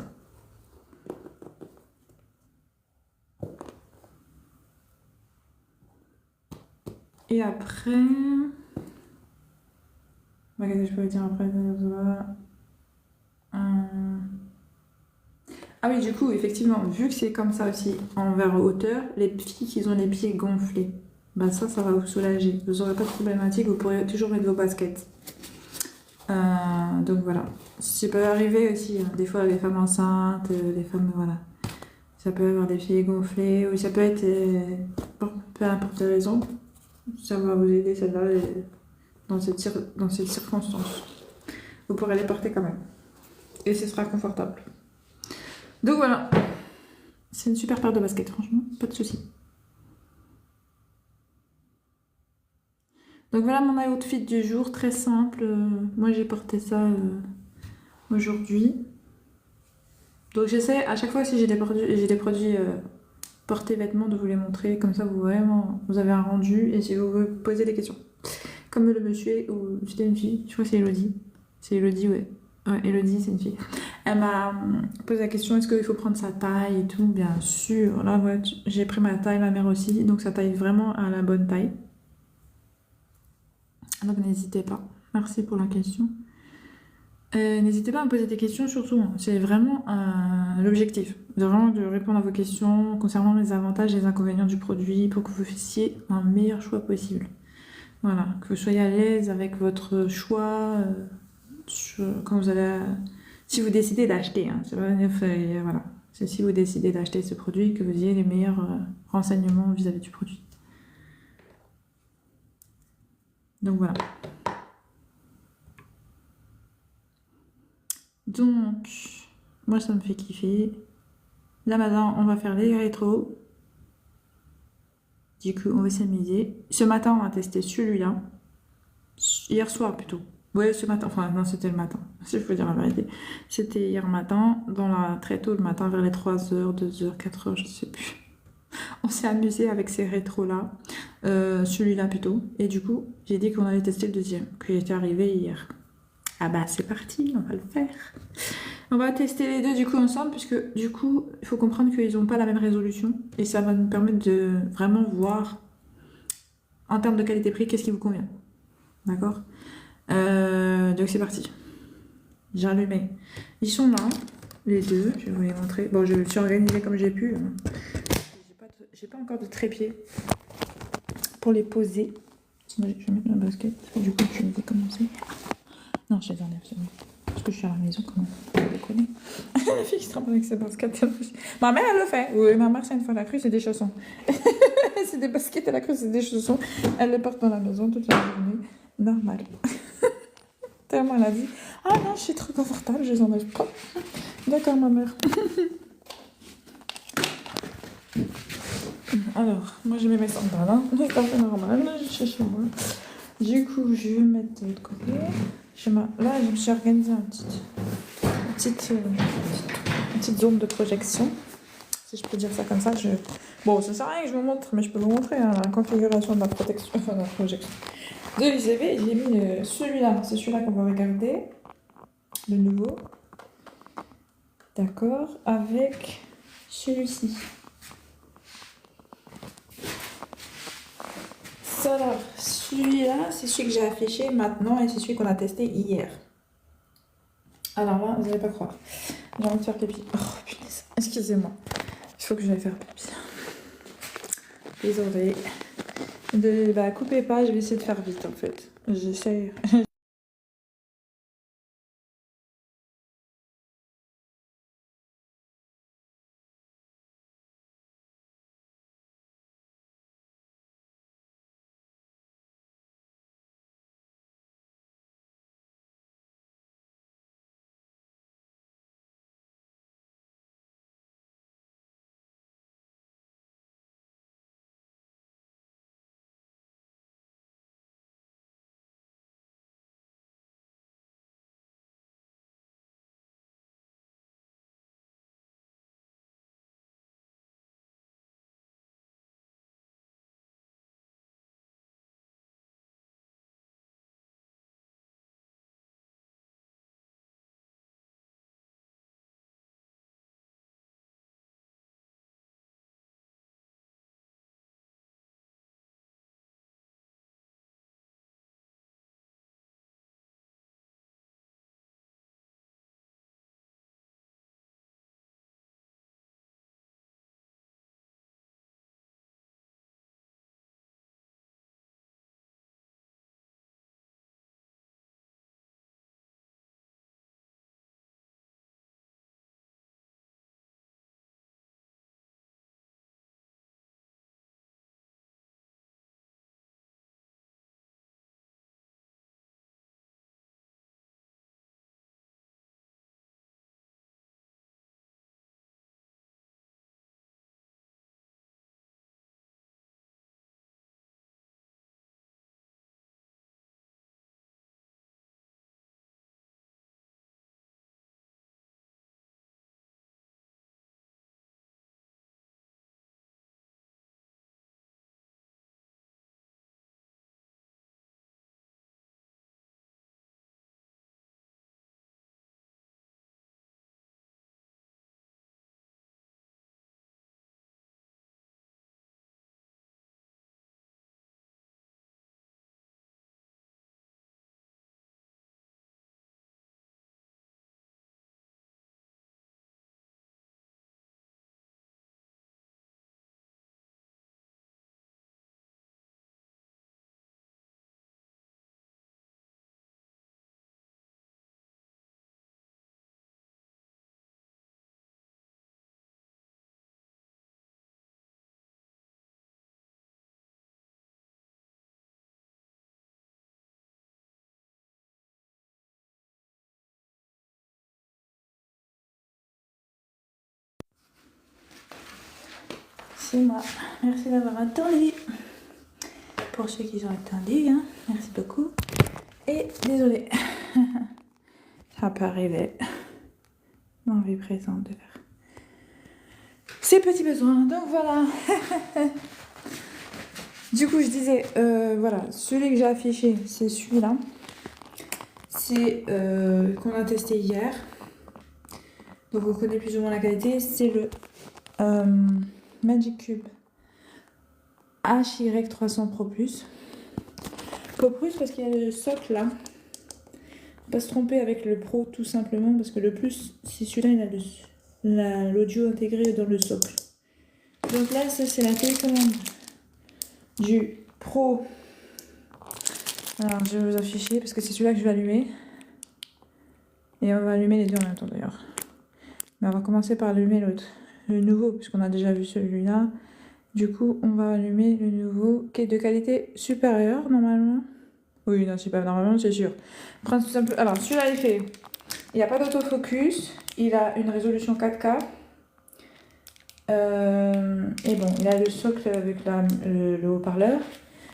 S1: Et après... Qu'est-ce que je peux vous dire après? Ah oui, du coup, effectivement, vu que c'est comme ça aussi, envers hauteur, les filles qui ont les pieds gonflés, bah ça va vous soulager. Vous n'aurez pas de problématique, vous pourrez toujours mettre vos baskets. Donc voilà. Ça peut arriver aussi, hein, des fois, les femmes enceintes, les femmes, voilà. Ça peut avoir des pieds gonflés, ou ça peut être, peu importe la raison, ça va vous aider, celle-là, dans cette circonstance. Vous pourrez les porter quand même. Et ce sera confortable. Donc voilà. C'est une super paire de baskets, franchement. Pas de soucis. Donc voilà mon outfit du jour, très simple. Moi j'ai porté ça aujourd'hui. Donc j'essaie à chaque fois si j'ai des produits portés vêtements de vous les montrer. Comme ça vous avez un rendu et si vous voulez poser des questions. Comme le monsieur, ou c'était une fille, je crois que c'est Elodie. C'est Elodie, ouais. Ouais, Elodie, c'est une fille. Elle m'a posé la question, est-ce qu'il faut prendre sa taille et tout? Bien sûr. Là, ouais, j'ai pris ma taille, ma mère aussi. Donc ça taille vraiment à la bonne taille. Donc n'hésitez pas. Merci pour la question. N'hésitez pas à me poser des questions surtout. Hein. C'est vraiment l'objectif. Vraiment de répondre à vos questions concernant les avantages et les inconvénients du produit pour que vous fassiez un meilleur choix possible. Voilà, que vous soyez à l'aise avec votre choix quand vous allez... Si vous décidez d'acheter, hein, voilà. C'est si vous décidez d'acheter ce produit que vous ayez les meilleurs renseignements vis-à-vis du produit. Donc voilà. Donc, moi ça me fait kiffer. Là maintenant, on va faire les rétros. Du coup, on va s'amuser. Ce matin, on va tester celui-là. Hier soir plutôt. Ouais, ce matin. Enfin, non, c'était le matin. Si je peux dire la vérité. C'était hier matin, très tôt le matin, vers les 3h, 2h, 4h, je sais plus. On s'est amusé avec ces rétros-là. Celui-là plutôt. Et du coup, j'ai dit qu'on allait tester le deuxième, qui était arrivé hier. Ah bah, c'est parti, on va le faire. On va tester les deux du coup ensemble, puisque du coup, il faut comprendre qu'ils n'ont pas la même résolution. Et ça va nous permettre de vraiment voir, en termes de qualité-prix, qu'est-ce qui vous convient. D'accord? Donc c'est parti. J'ai allumé. Ils sont là, les deux. Je vais vous les montrer. Bon, je me suis organisée comme j'ai pu. J'ai pas encore de trépied pour les poser. Sinon, je vais mettre ma basket. Du coup, je vais commencer. Non, je les enlève. Parce que je suis à la maison quand même. Vous déconnez. La fille qui se trompe avec ses baskets. Ma mère, elle le fait. Oui, ma mère, c'est une fois, elle a cru c'est des chaussons. C'est des baskets, elle a cru c'est des chaussons. Elle les porte dans la maison toute la journée. Normal. Tellement elle a dit ah non, je suis trop confortable, je les enlève pas. D'accord, ma mère. Alors, moi je mets mes sandales, hein. C'est un peu normal, je suis chez moi. Du coup, je vais mettre de l'autre côté. Là, je me suis organisée une petite zone de projection. Si je peux dire ça comme ça, bon, ça sert à rien que je vous montre, mais je peux vous montrer hein, la configuration de la protection, enfin de la projection. De l'ICV, j'ai mis celui-là, c'est celui-là qu'on va regarder, le nouveau. D'accord, avec celui-ci. Alors, celui-là, c'est celui que j'ai affiché maintenant et c'est celui qu'on a testé hier. Alors là, vous n'allez pas croire. J'ai envie de faire pipi. Oh punaise, excusez-moi. Il faut que j'aille faire pipi. Désolée. Coupez pas, je vais essayer de faire vite en fait. J'essaie. C'est moi. Merci d'avoir attendu. Pour ceux qui ont attendu, hein. Merci beaucoup. Et désolé. Ça peut arriver. L'envie présente de faire ces petits besoins. Donc voilà. Du coup, je disais, voilà, celui que j'ai affiché, c'est celui-là. C'est qu'on a testé hier. Donc on connaît plus ou moins la qualité. C'est le Magic Cube HY300 Pro Plus. Pro Plus parce qu'il y a le socle là Pas se tromper avec le Pro tout simplement parce que le plus, c'est celui-là, il a l'audio intégré dans le socle. Donc là, ça c'est la télécommande du Pro. Alors je vais vous afficher parce que c'est celui-là que je vais allumer. Et on va allumer les deux en même temps d'ailleurs. Mais on va commencer par allumer l'autre, le nouveau, puisqu'on a déjà vu celui-là. Du coup, on va allumer le nouveau qui est de qualité supérieure normalement. Oui, non, c'est pas normalement, c'est sûr. Alors, celui-là, il n'y a pas d'autofocus. Il a une résolution 4K. Et bon, il a le socle avec le haut-parleur.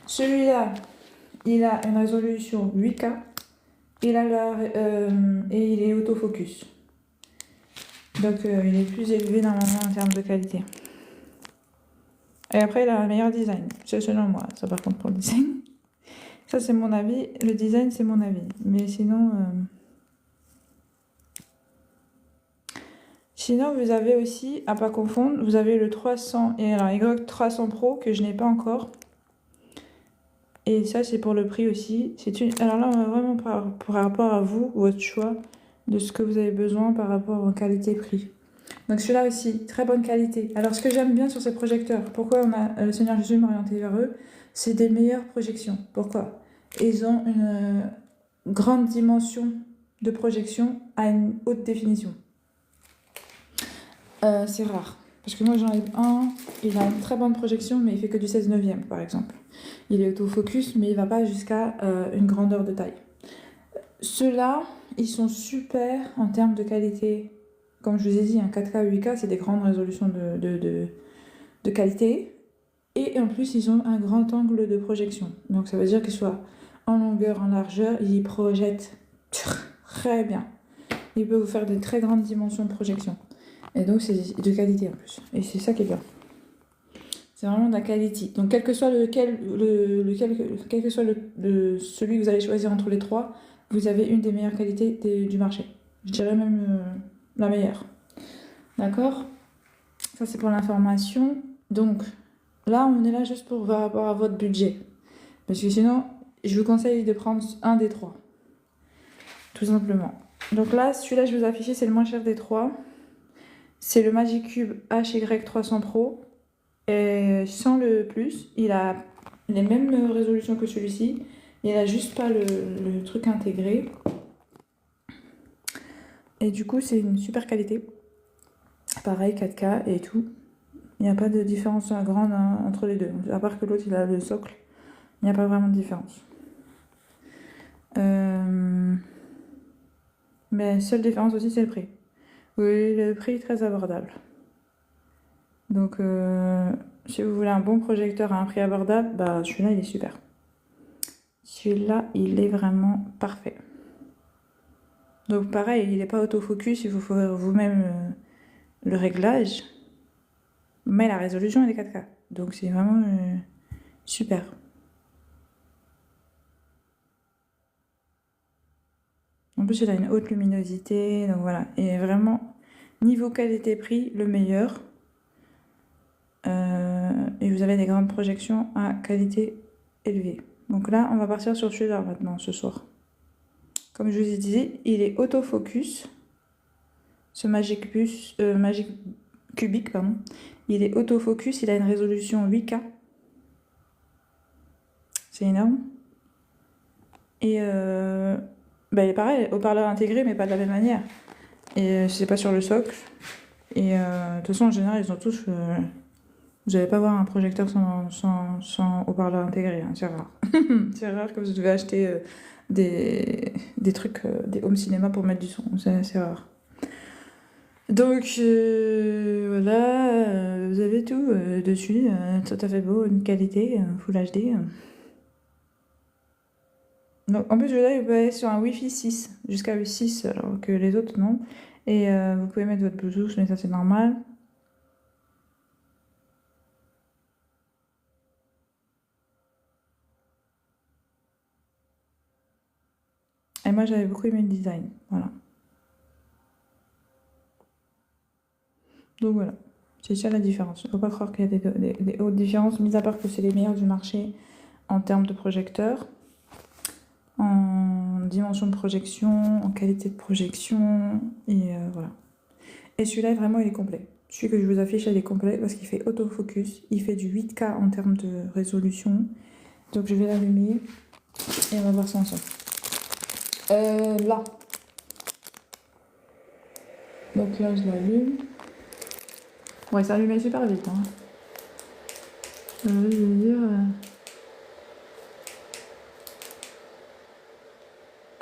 S1: Celui-là, il a une résolution 8K. Et il est autofocus. Donc, il est plus élevé normalement en termes de qualité. Et après, il a un meilleur design. C'est selon moi. Ça, par contre, pour le design. Ça, c'est mon avis. Le design, c'est mon avis. Mais sinon... Sinon, vous avez aussi, à pas confondre, vous avez le 300 et alors Y300 Pro que je n'ai pas encore. Et ça, c'est pour le prix aussi. Alors là, on va vraiment par rapport à vous, votre choix de ce que vous avez besoin par rapport aux qualité-prix. Donc celui-là aussi, très bonne qualité. Alors ce que j'aime bien sur ces projecteurs, pourquoi on a le Seigneur Jésus m'a orienté vers eux, c'est des meilleures projections. Pourquoi? Ils ont une grande dimension de projection à une haute définition. C'est rare. Parce que moi j'en ai un, il a une très bonne projection, mais il fait que du 16/9 par exemple. Il est autofocus, mais il va pas jusqu'à une grandeur de taille. Ceux-là, ils sont super en termes de qualité. Comme je vous ai dit, un 4K, 8K, c'est des grandes résolutions de qualité. Et en plus, ils ont un grand angle de projection. Donc ça veut dire qu'ils soient en longueur, en largeur, ils projettent très bien. Il peut vous faire de très grandes dimensions de projection. Et donc c'est de qualité en plus. Et c'est ça qui est bien. C'est vraiment de la qualité. Donc quel que soit celui que vous allez choisir entre les trois, vous avez une des meilleures qualités du marché. Je dirais même la meilleure. D'accord? Ça c'est pour l'information. Donc là on est là juste pour par rapport à votre budget. Parce que sinon, je vous conseille de prendre un des trois. Tout simplement. Donc là, celui-là je vous ai affiché, c'est le moins cher des trois. C'est le Magic Cube HY300 Pro. Et sans le plus, il a les mêmes résolutions que celui-ci. Il n'a juste pas le truc intégré. Et du coup, c'est une super qualité. Pareil, 4K et tout. Il n'y a pas de différence grande entre les deux. À part que l'autre, il a le socle. Il n'y a pas vraiment de différence. Mais seule différence aussi, c'est le prix. Oui, le prix est très abordable. Donc, si vous voulez un bon projecteur à un prix abordable, bah, celui-là, il est super. Celui-là, il est vraiment parfait. Donc, pareil, il n'est pas autofocus, il faut faire vous-même le réglage. Mais la résolution, elle est 4K. Donc, c'est vraiment super. En plus, il a une haute luminosité. Donc, voilà. Et vraiment, niveau qualité-prix, le meilleur. Et vous avez des grandes projections à qualité élevée. Donc là, on va partir sur celui-là maintenant, ce soir. Comme je vous ai dit, il est autofocus. Ce Magic Cubic, pardon. Il est autofocus, il a une résolution 8K. C'est énorme. Et il est pareil, haut-parleur intégré, mais pas de la même manière. Et c'est pas sur le socle. Et de toute façon, en général, ils ont tous... vous n'allez pas voir un projecteur sans haut-parleur intégré, hein, c'est rare. C'est rare que vous devez acheter des trucs, des home cinéma pour mettre du son, c'est rare. Donc voilà, vous avez tout dessus, tout à fait beau, une qualité, Full HD. Donc, en plus, là, vous pouvez aller sur un Wi-Fi 6, jusqu'à 6, alors que les autres non. Et vous pouvez mettre votre Bluetooth, mais ça c'est normal. Et moi, j'avais beaucoup aimé le design. Voilà. Donc voilà. C'est ça la différence. Il ne faut pas croire qu'il y a des hautes différences, mis à part que c'est les meilleurs du marché en termes de projecteurs. En dimension de projection, en qualité de projection, et voilà. Et celui-là, vraiment, il est complet. Celui que je vous affiche, il est complet parce qu'il fait autofocus. Il fait du 8K en termes de résolution. Donc je vais l'allumer et on va voir ça ensemble. Là. Donc là, je l'allume. Ouais, ça allumait super vite. Hein. Je veux dire...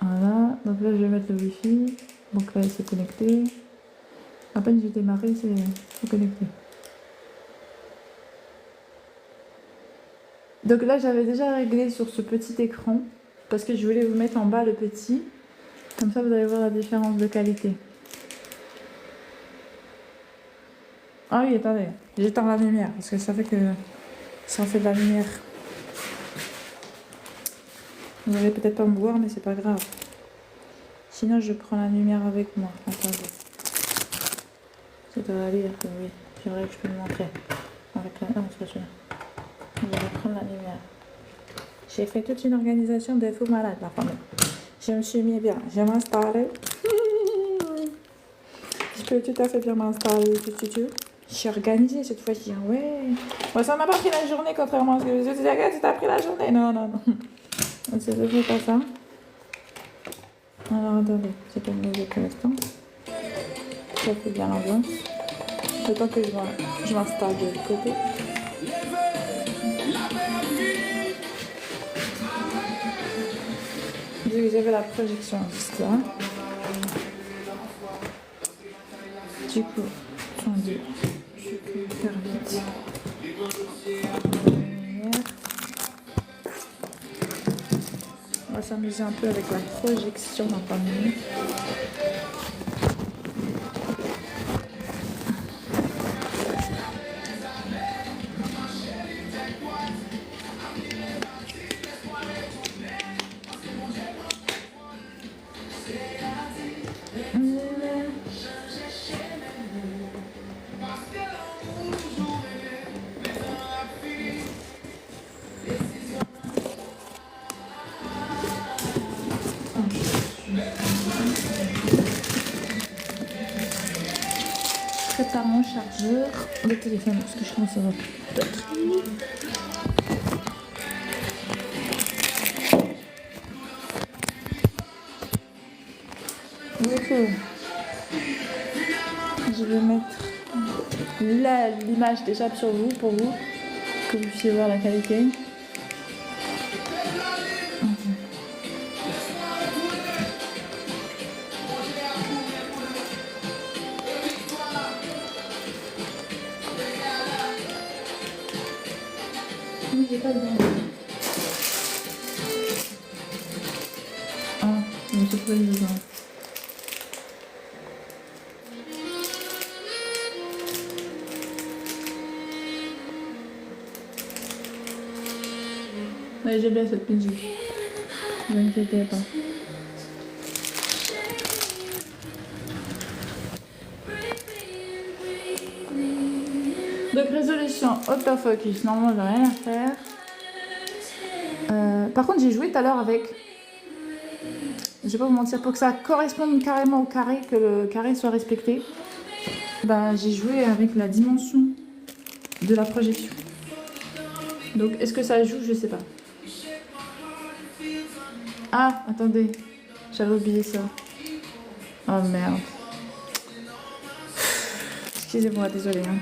S1: Voilà. Donc là, je vais mettre le wifi. Donc là, il s'est connecté. À peine j'ai démarré, c'est connecté. Donc là, j'avais déjà réglé sur ce petit écran parce que je voulais vous mettre en bas le petit. Comme ça, vous allez voir la différence de qualité. Ah oui, attendez, j'éteins la lumière parce que ça fait de la lumière. Vous allez peut-être pas me voir, mais c'est pas grave. Sinon, je prends la lumière avec moi. Attendez. C'est à lire, oui. C'est vrai que je peux le montrer. Avec la... Non, c'est pas celui-là. Je vais prendre la lumière. J'ai fait toute une organisation de fous malades, la famille. Je me suis mis bien. Je vais m'installer. Je peux tout à fait bien m'installer. Je suis organisée cette fois-ci. Ouais. Bon, ça m'a pas pris la journée, contrairement à ce que je disais. Tu t'as pris la journée. Non, non, non. C'est devrait pas ça. Alors attendez, c'est pas une musique pour l'instant. Ça fait bien l'ambiance. Le temps que je m'installe de l'autre côté. Vu que j'avais la projection juste là. Du coup, attendez, je vais faire vite. On va s'amuser un peu avec la projection d'un panier. Prépare mon chargeur de téléphone parce que je pense que ça va peut-être. Donc, je vais mettre l'image déjà sur vous, pour vous, que vous puissiez voir la qualité. Oui, j'ai pas le bon. Ah, mais c'est pas le besoin. Ouais, j'aime bien cette musique. Ne vous inquiétez pas. Donc résolution autofocus, normalement j'ai rien à faire. Par contre j'ai joué tout à l'heure avec, je vais pas vous mentir, pour que ça corresponde carrément au carré, que le carré soit respecté, ben, j'ai joué avec la dimension de la projection. Donc est-ce que ça joue, je sais pas. Ah attendez, j'avais oublié ça. Oh merde. Excusez-moi, désolée. Hein.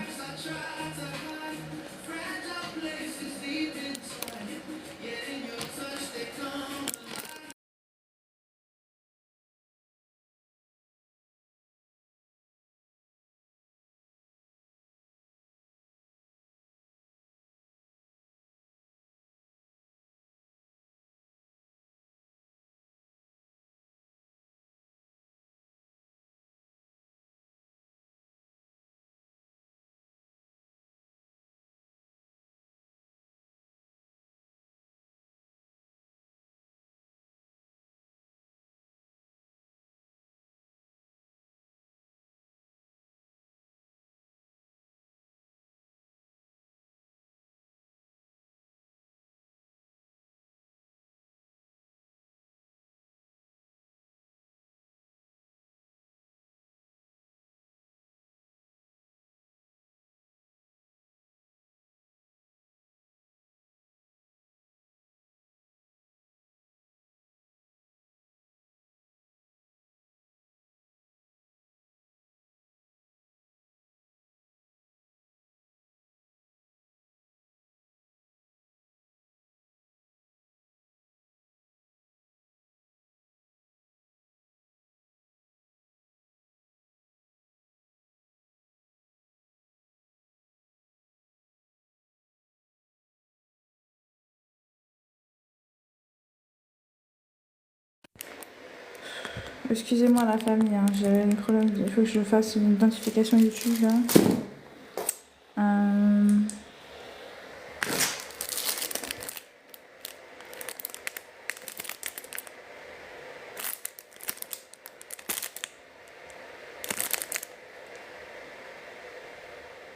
S1: Excusez-moi la famille, hein, j'ai un problème. Il faut que je fasse une identification YouTube là.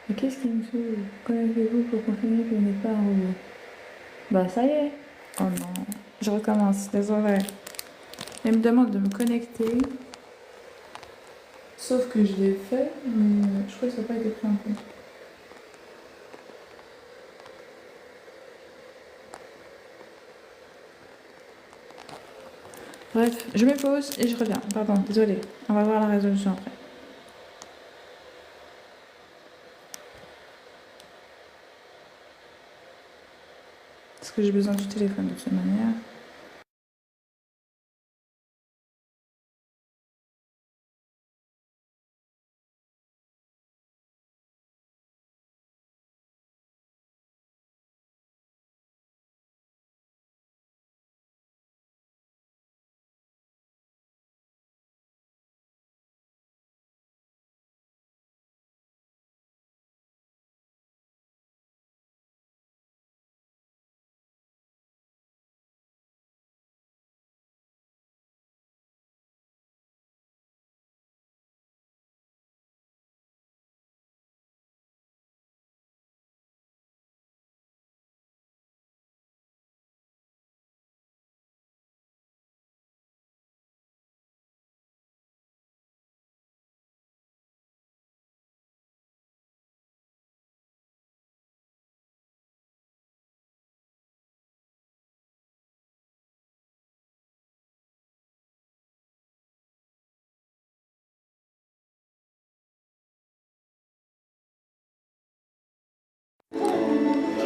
S1: Mais qu'est-ce qui me saoule? Connectez-vous pour confirmer que vous n'êtes pas un robot. Bah ça y est. Oh non. Je recommence, désolé. Il me demande de me connecter. Sauf que je l'ai fait, mais je crois que ça n'a pas été pris en compte. Bref, je me pose et je reviens. Pardon, désolé. On va voir la résolution après. Parce que j'ai besoin du téléphone de cette manière.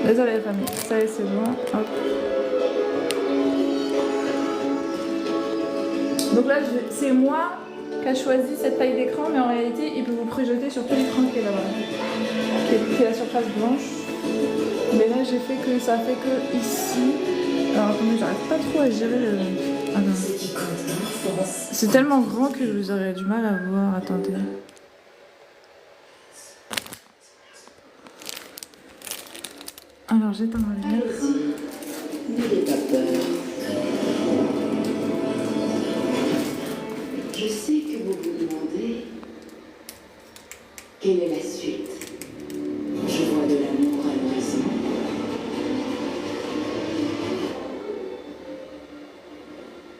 S1: Désolée les familles, ça y est, c'est bon. Hop. Donc là, c'est moi qui a choisi cette taille d'écran, mais en réalité, il peut vous projeter sur tout l'écran qui est là-bas, qui est la surface blanche. Mais là, j'ai fait que ça fait que ici. Alors attendez, j'arrive pas trop à gérer le. Ah non. C'est tellement grand que vous aurez du mal à voir. Attendez. Alors j'éteins ma lumière.
S5: N'ayez pas peur. Je sais que vous vous demandez quelle est la suite. Je vois de l'amour à l'horizon.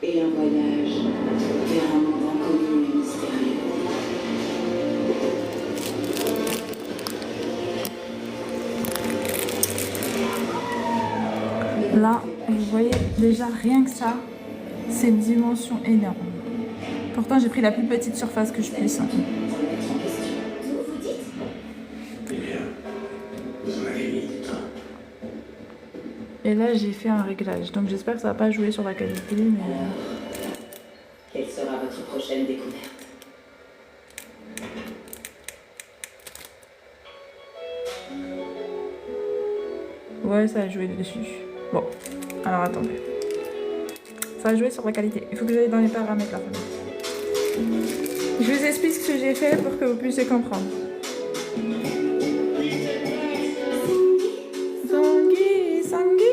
S5: Et un voyage vers un monde inconnu et mystérieux.
S1: Là, vous voyez déjà rien que ça, c'est une dimension énorme. Pourtant, j'ai pris la plus petite surface que je puisse. Et là, j'ai fait un réglage. Donc, j'espère que ça va pas jouer sur la qualité, mais...
S5: Quelle sera votre prochaine découverte?
S1: Ouais, ça a joué dessus. Bon, alors attendez. Ça a joué sur la qualité. Il faut que j'aille dans les paramètres là. Je vous explique ce que j'ai fait pour que vous puissiez comprendre. Sangui, Sangui,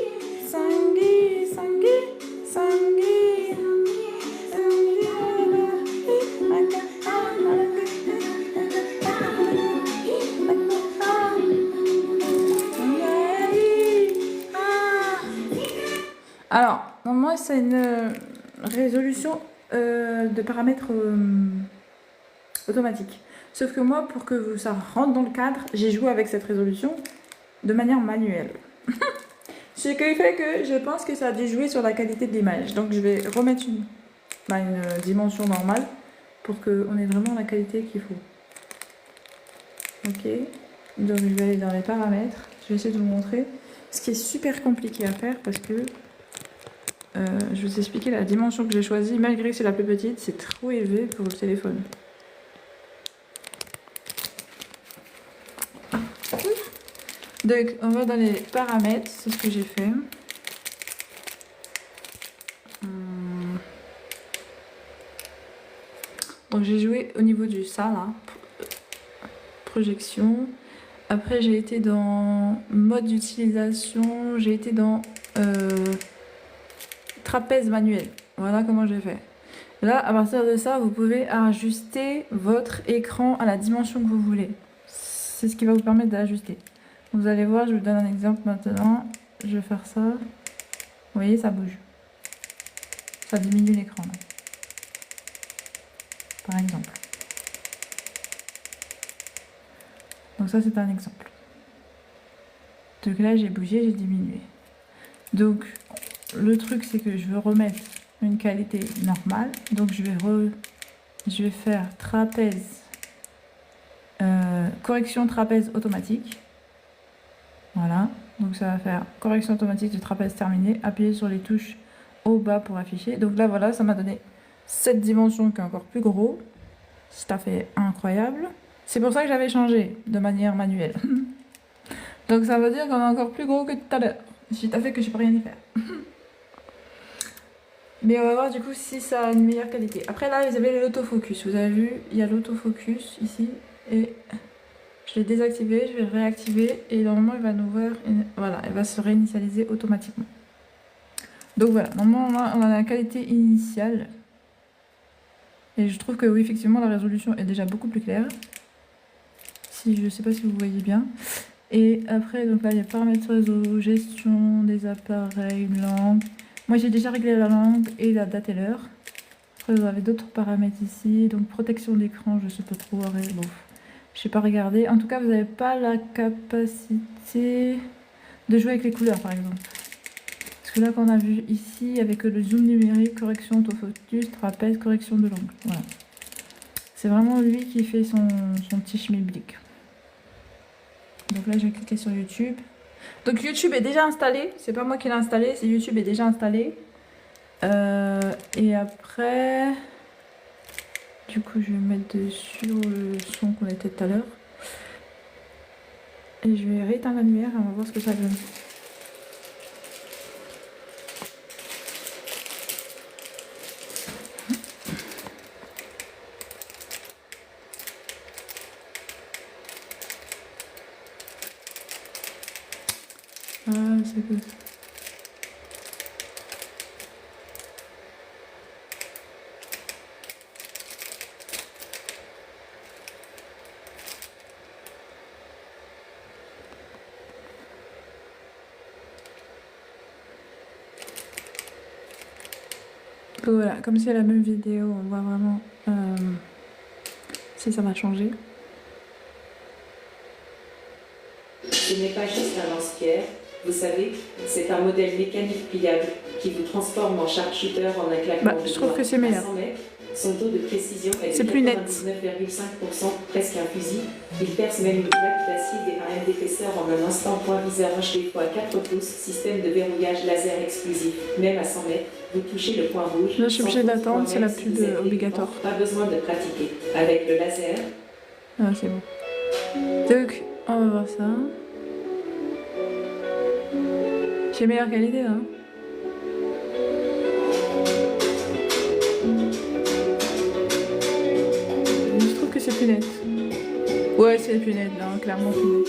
S1: Sangui, Sangui, Sangui. Alors, normalement, c'est une résolution de paramètres automatique. Sauf que moi, pour que ça rentre dans le cadre, j'ai joué avec cette résolution de manière manuelle. Ce qui fait que je pense que ça a dû jouer sur la qualité de l'image. Donc, je vais remettre une dimension normale pour qu'on ait vraiment la qualité qu'il faut. Ok. Donc, je vais aller dans les paramètres. Je vais essayer de vous montrer. Ce qui est super compliqué à faire parce que je vais vous expliquer la dimension que j'ai choisie. Malgré que c'est la plus petite, c'est trop élevé pour le téléphone. Donc, on va dans les paramètres, c'est ce que j'ai fait. Donc j'ai joué au niveau du ça là, projection. Après j'ai été dans mode d'utilisation, j'ai été dans trapèze manuel. Voilà comment j'ai fait. Là, à partir de ça, vous pouvez ajuster votre écran à la dimension que vous voulez. C'est ce qui va vous permettre d'ajuster. Vous allez voir, je vous donne un exemple maintenant. Je vais faire ça. Vous voyez, ça bouge. Ça diminue l'écran. Par exemple. Donc ça, c'est un exemple. Donc là, j'ai bougé, j'ai diminué. Donc, le truc, c'est que je veux remettre une qualité normale. Donc, je vais faire trapèze. Correction trapèze automatique. Voilà. Donc, ça va faire correction automatique du trapèze terminé. Appuyez sur les touches au bas pour afficher. Donc là, voilà, ça m'a donné cette dimension qui est encore plus gros. C'est tout à fait incroyable. C'est pour ça que j'avais changé de manière manuelle. Donc, ça veut dire qu'on est encore plus gros que tout à l'heure. C'est tout à fait que je peux rien y faire. Mais on va voir du coup si ça a une meilleure qualité. Après là, vous avez l'autofocus. Vous avez vu, il y a l'autofocus ici. Et je l'ai désactivé, je vais le réactiver. Et normalement, il va nous ouvrir. Voilà, il va se réinitialiser automatiquement. Donc voilà, normalement, on a la qualité initiale. Et je trouve que oui, effectivement, la résolution est déjà beaucoup plus claire. Si je sais pas si vous voyez bien. Et après, donc là, il y a paramètres réseau, gestion des appareils, langue. Moi, j'ai déjà réglé la langue et la date et l'heure. Après, vous avez d'autres paramètres ici. Donc, protection d'écran, je sais pas trop. Bon, je sais pas regarder. En tout cas, vous n'avez pas la capacité de jouer avec les couleurs, par exemple. Parce que là, qu'on a vu ici, avec le zoom numérique, correction autofocus, trapèze, correction de l'angle. Voilà. C'est vraiment lui qui fait son petit schmilblick. Donc là, je vais cliquer sur YouTube. Donc YouTube est déjà installé, c'est pas moi qui l'ai installé, c'est YouTube est déjà installé. Et après, du coup je vais mettre sur le son qu'on était tout à l'heure. Et je vais rééteindre la lumière et on va voir ce que ça donne. Ah, c'est good. Donc voilà, comme c'est la même vidéo, on voit vraiment si ça va changer.
S5: Ce n'est pas juste un lance-pierre. Vous savez, c'est un modèle mécanique pliable qui vous transforme en sharpshooter en un claquement de doigts.
S1: Je trouve que c'est meilleur.
S5: À 100 mètres, son taux de précision est de 99,5%, presque un fusil. Il perce même une plaque d'acier des AM d'épaisseur en un instant. Point viseur HD x 4 pouces, système de verrouillage laser exclusif. Même à 100 mètres, vous touchez le point rouge.
S1: Là, je suis obligée d'attendre, c'est la pub obligatoire.
S5: Pas besoin de pratiquer. Avec le laser.
S1: Ah, c'est bon. Donc, on va voir ça. J'ai meilleure qualité, hein. Je trouve que c'est plus net. Ouais, c'est plus net, là, clairement plus net.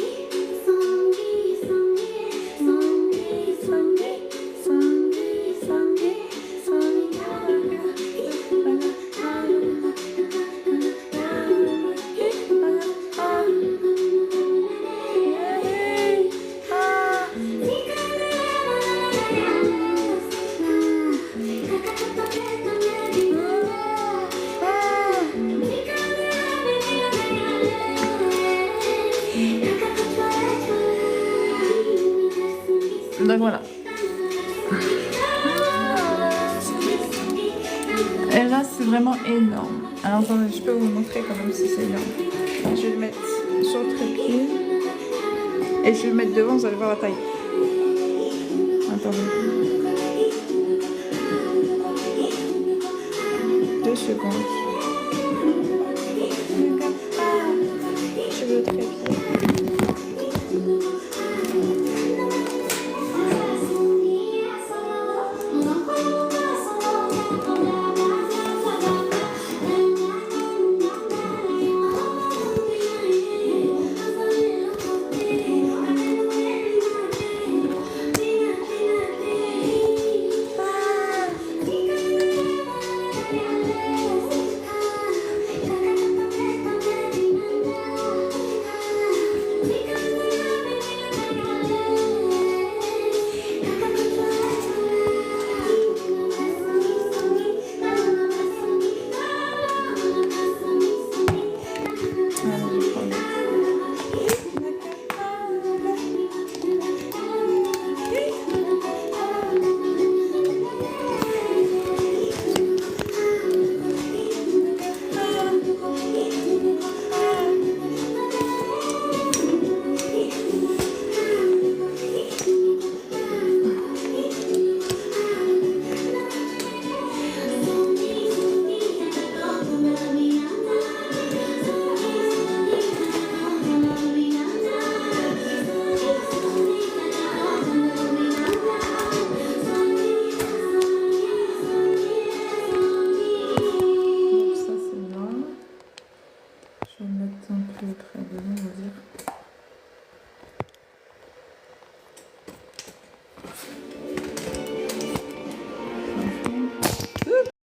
S1: Donc voilà. Et là, c'est vraiment énorme. Alors, attendez, je peux vous montrer quand même si c'est énorme. Je vais le mettre sur le trépied. Et je vais le mettre devant, vous allez voir la taille. Attendez. 2 secondes.